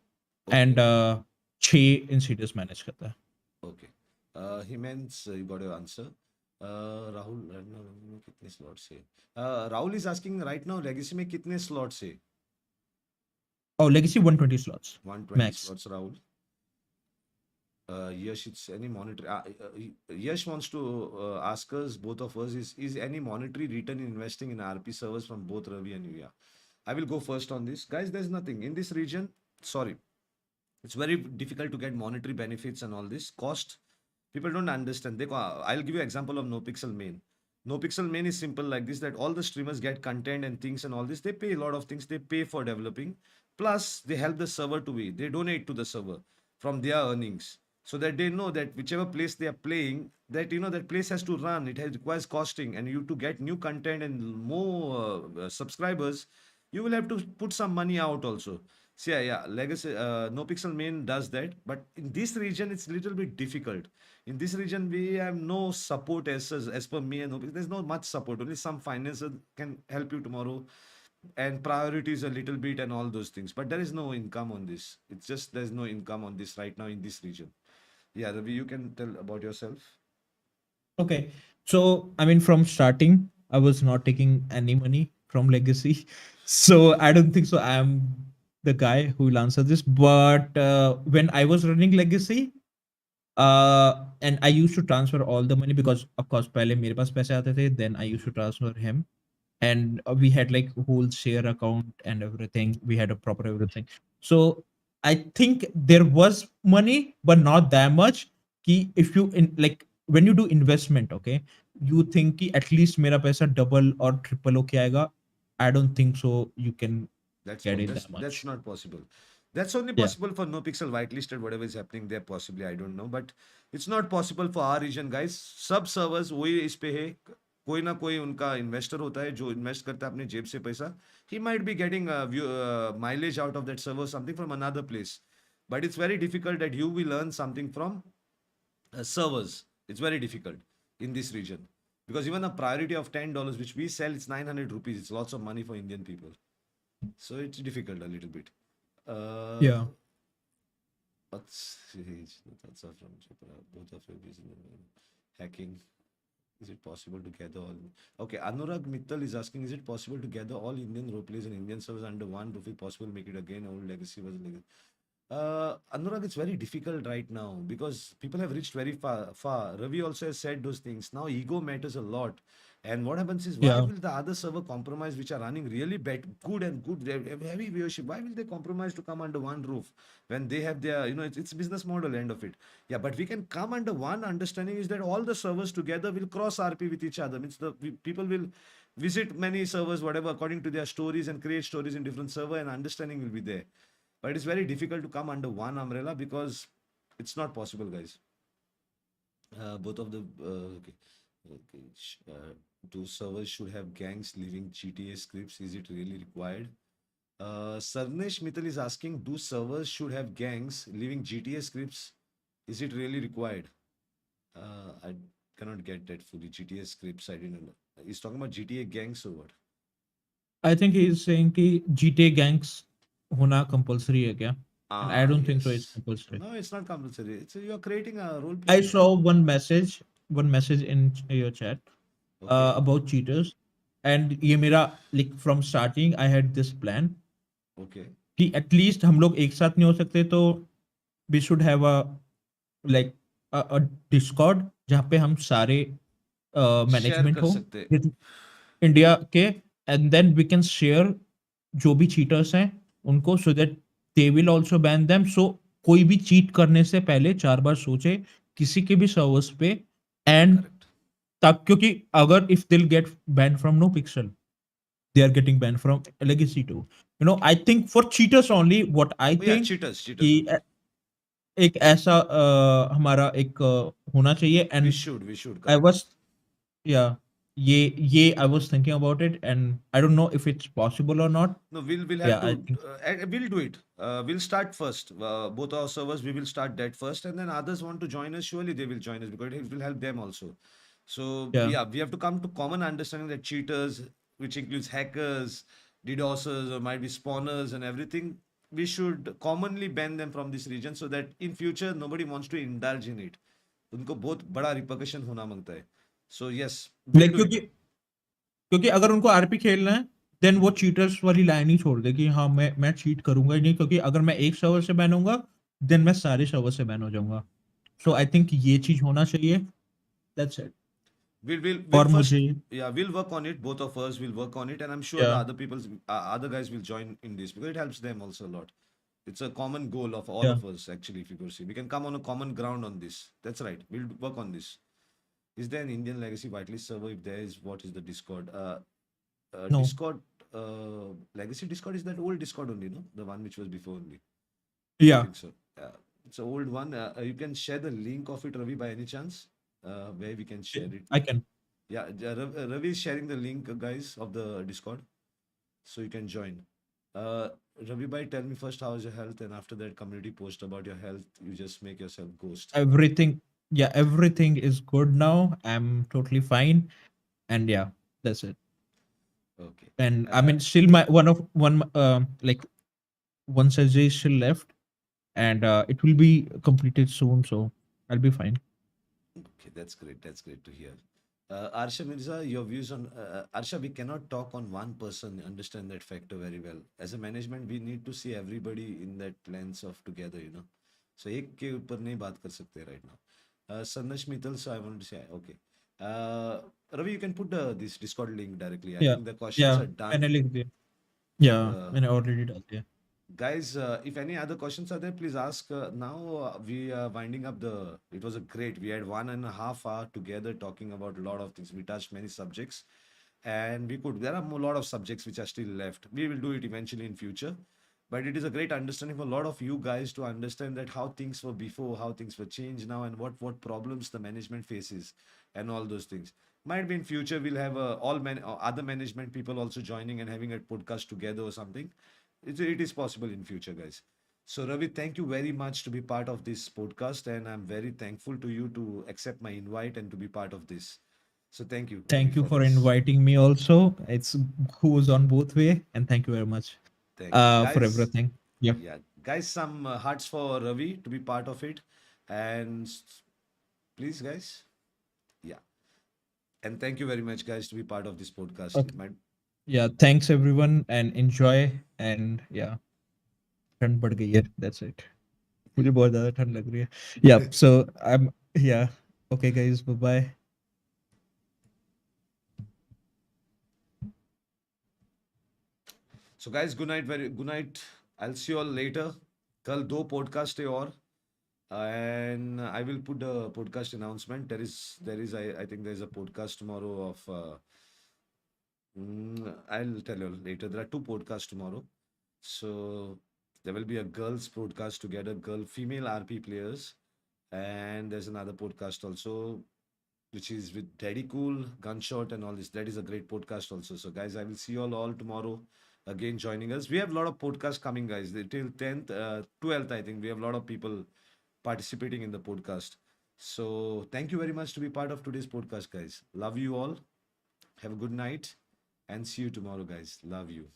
and okay, 6 insiders managed करता है. okay. He means you got your answer. Rahul, right now में कितने slots है? Rahul is asking right now legacy में कितने slots है? Oh, legacy 120 slots 120 max. slots, Rahul. Yash, it's any monetary. Yash wants to ask us, both of us, is any monetary return in investing in RP servers from both Ravi and Yuya? I will go first on this. Guys, there's nothing. In this region, sorry, it's very difficult to get monetary benefits and all this. Cost, people don't understand. I'll give you example of NoPixel main. NoPixel main is simple like this that all the streamers get content and things and all this. They pay a lot of things. They pay for developing. Plus, they help the server to be. They donate to the server from their earnings so that they know that whichever place they are playing, that that place has to run. Requires costing, and you to get new content and more subscribers, you will have to put some money out also. So yeah, legacy NoPixel main does that, but in this region it's little bit difficult. In this region we have no support as per me and NoPixel. There's not much support. Only some financer can help you tomorrow, and priorities a little bit and all those things. But there is no income on this. It's just there's no income on this right now in this region. Yeah, Ravi, you can tell about yourself. Okay, so I mean, from starting, I was not taking any money from legacy, so I don't think so. I'm the guy who will answer this. But when I was running legacy, and I used to transfer all the money because of course पहले मेरे पास पैसे आते थे, then I used to transfer him, and we had like whole share account and everything. We had a proper everything. So I think there was money, but not that much. Ki if you in like when you do investment, okay, you think ki at least मेरा पैसा double or triple होके आएगा. I don't think so. You can get it that That's much. not possible. That's only Yeah. possible for NoPixel whitelisted, whatever is happening there, possibly. I don't know. But it's not possible for our region, guys. Sub servers वही इस पे है. कोई ना कोई उनका investor होता है जो इन्वेस्ट करता है अपने जेब से पैसा. He might be getting mileage out of that server, something from another place. But it's very difficult that you will earn something from servers. It's very difficult in this region because even a priority of $10 which we sell, it's 900 rupees. It's lots of money for Indian people. So it's difficult a little bit. Uh, Yeah. what's his thoughts are from Chopra? Both of you business hacking. Is it possible to gather all? Okay, Anurag Mittal is asking: is it possible to gather all Indian role players and Indian servers under one roof? If possible, make it again. Old legacy was legacy. Anurag, it's very difficult right now because people have reached very far. Ravi also has said those things. Now ego matters a lot. And what happens is, why Yeah. will the other server compromise, which are running really good and good, they have heavy viewership? Why will they compromise to come under one roof when they have their, it's business model end of it. Yeah, but we can come under one understanding is that all the servers together will cross RP with each other. Means people will visit many servers, whatever, according to their stories and create stories in different server, and understanding will be there. But it's very difficult to come under one umbrella because it's not possible, guys. Both of the okay, okay. Do servers should have gangs leaving GTA scripts? Is it really required? Sarnesh Mittal is asking, do servers should have gangs leaving GTA scripts? Is it really required? I cannot get that fully. GTA scripts, I didn't know. He's talking about GTA gangs or what? I think he is saying कि GTA gangs होना compulsory है क्या? And I Ah, don't think so. It's yes. compulsory. No, it's not compulsory. It's you're creating a role I playing. saw one message in your chat Okay, about cheaters, and ये मेरा like from starting I had this plan okay. कि at least हम लोग एक साथ नहीं हो सकते तो we should have a like a Discord जहाँ पे हम सारे शेयर मैनेजमेंट कर हो सकते. इंडिया के, and then we can share जो भी चीटर्स हैं उनको, so that they will also ban them. So कोई भी चीट करने से पहले 4 बार सोचे किसी के भी सर्वर्स पे, एंड Correct. तब क्योंकि अगर if they will get ban from NoPixel, they are getting banned from legacy too. I think for cheaters only, what I Oh, yeah, think cheaters, कि cheaters only. एक ऐसा हमारा एक होना चाहिए, and We should, I correct. Was या ये I was thinking about it, and I don't know if it's possible और नॉट। No, we'll या have I to think we'll do it. We'll start first. Both our servers, we will start that first, and then others want to join us. Surely they will join us because it will help them also. So या yeah, we have to come to common understanding that cheaters, which includes hackers, DDoSers, or might be spawners and everything, we should commonly ban them from this region so that in future nobody wants to indulge in it. उनको बहुत बड़ा रिpercussion होना मांगता है. So yes, we'll like do it. क्योंकि अगर उनको RP खेलना है, देन वो चीटर्स वाली लाइन ही छोड़ दे कि हाँ मैं चीट करूंगा ही नहीं, क्योंकि अगर मैं एक सर्वर से बैन होऊंगा देन मैं सारे सर्वर से बैन हो जाऊंगा। सो आई थिंक ये चीज होना चाहिए, दैट्स इट। We'll और first, मुझे yeah, we'll work on it. Both of us will work on it, and I'm sure या the other guys will join in this because it helps them also a lot. It's a common goal of all या of us actually. If you could see, we can come on a common ground on this. That's right. We'll work on this. Is there an Indian legacy whitelist server? If there is, what is the Discord? नो Discord, legacy Discord is that old Discord only, no? The one which was before only. I या think so. It's an old one. You can share the link of it, Ravi, by any chance, where we can share it. I can Yeah, Ravi is sharing the link, guys, of the Discord, so you can join. Uh, Ravi, bhai, tell me first how is your health, and after that, community post about your health. You just make yourself ghost. Everything, yeah everything is good now, I am totally fine, and yeah that's it. Okay. And I mean, still my one like one surgery is still left, and it will be completed soon, so I'll be fine. Okay, that's great. That's great to hear. Arsha Mirza, your views on Arsha, we cannot talk on one person, understand that factor very well. As a management, we need to see everybody in that lens of together. So एक के ऊपर नहीं बात कर सकते right now. Sandesh Mittal, so I wanted to say, okay. Ravi, you can put this Discord link directly. I Yeah, think the questions yeah. are done. मैंने लिख दिया। Yeah, Uh, मैंने already डाल दिया। Guys, if any other questions are there, please ask. Now we are winding up the. It was a great. We had 1.5 hours together talking about a lot of things. We touched many subjects, and we could. There are a lot of subjects which are still left. We will do it eventually in future, but it is a great understanding for a lot of you guys to understand that how things were before, how things were changed now, and what problems the management faces, and all those things. Might be in future we'll have other management people also joining and having a podcast together or something. It is possible in future, guys. So Ravi, thank you very much to be part of this podcast, and I'm very thankful to you to accept my invite and to be part of this. So thank you, Ravi, Thank you for for this. inviting me also. It's goes on both way, and thank you very much Thank you, for guys. everything. Yeah. Yeah, guys, some hearts for Ravi to be part of it, and please, guys, yeah, and thank you very much, guys, to be part of this podcast. Okay. Yeah. Thanks everyone, and enjoy. And yeah, ठंड बढ़ गई है. That's it. मुझे बहुत ज़्यादा ठंड लग रही है. Yeah, so I'm yeah. Okay, guys, bye bye. So guys, good night. Very good night. I'll see you all later. कल 2 podcast है और and I will put the podcast announcement. There is I think there is a podcast tomorrow of I'll tell you later. There are 2 podcasts tomorrow. So there will be a girls podcast together, girl female RP players, and there's another podcast also which is with Daddy Cool, Gunshot, and all this. That is a great podcast also. So guys, I will see you all tomorrow again joining us. We have a lot of podcasts coming, guys. Till 10th, 12th, I think we have a lot of people participating in the podcast. So thank you very much to be part of today's podcast, guys. Love you all. Have a good night and see you tomorrow, guys. Love you.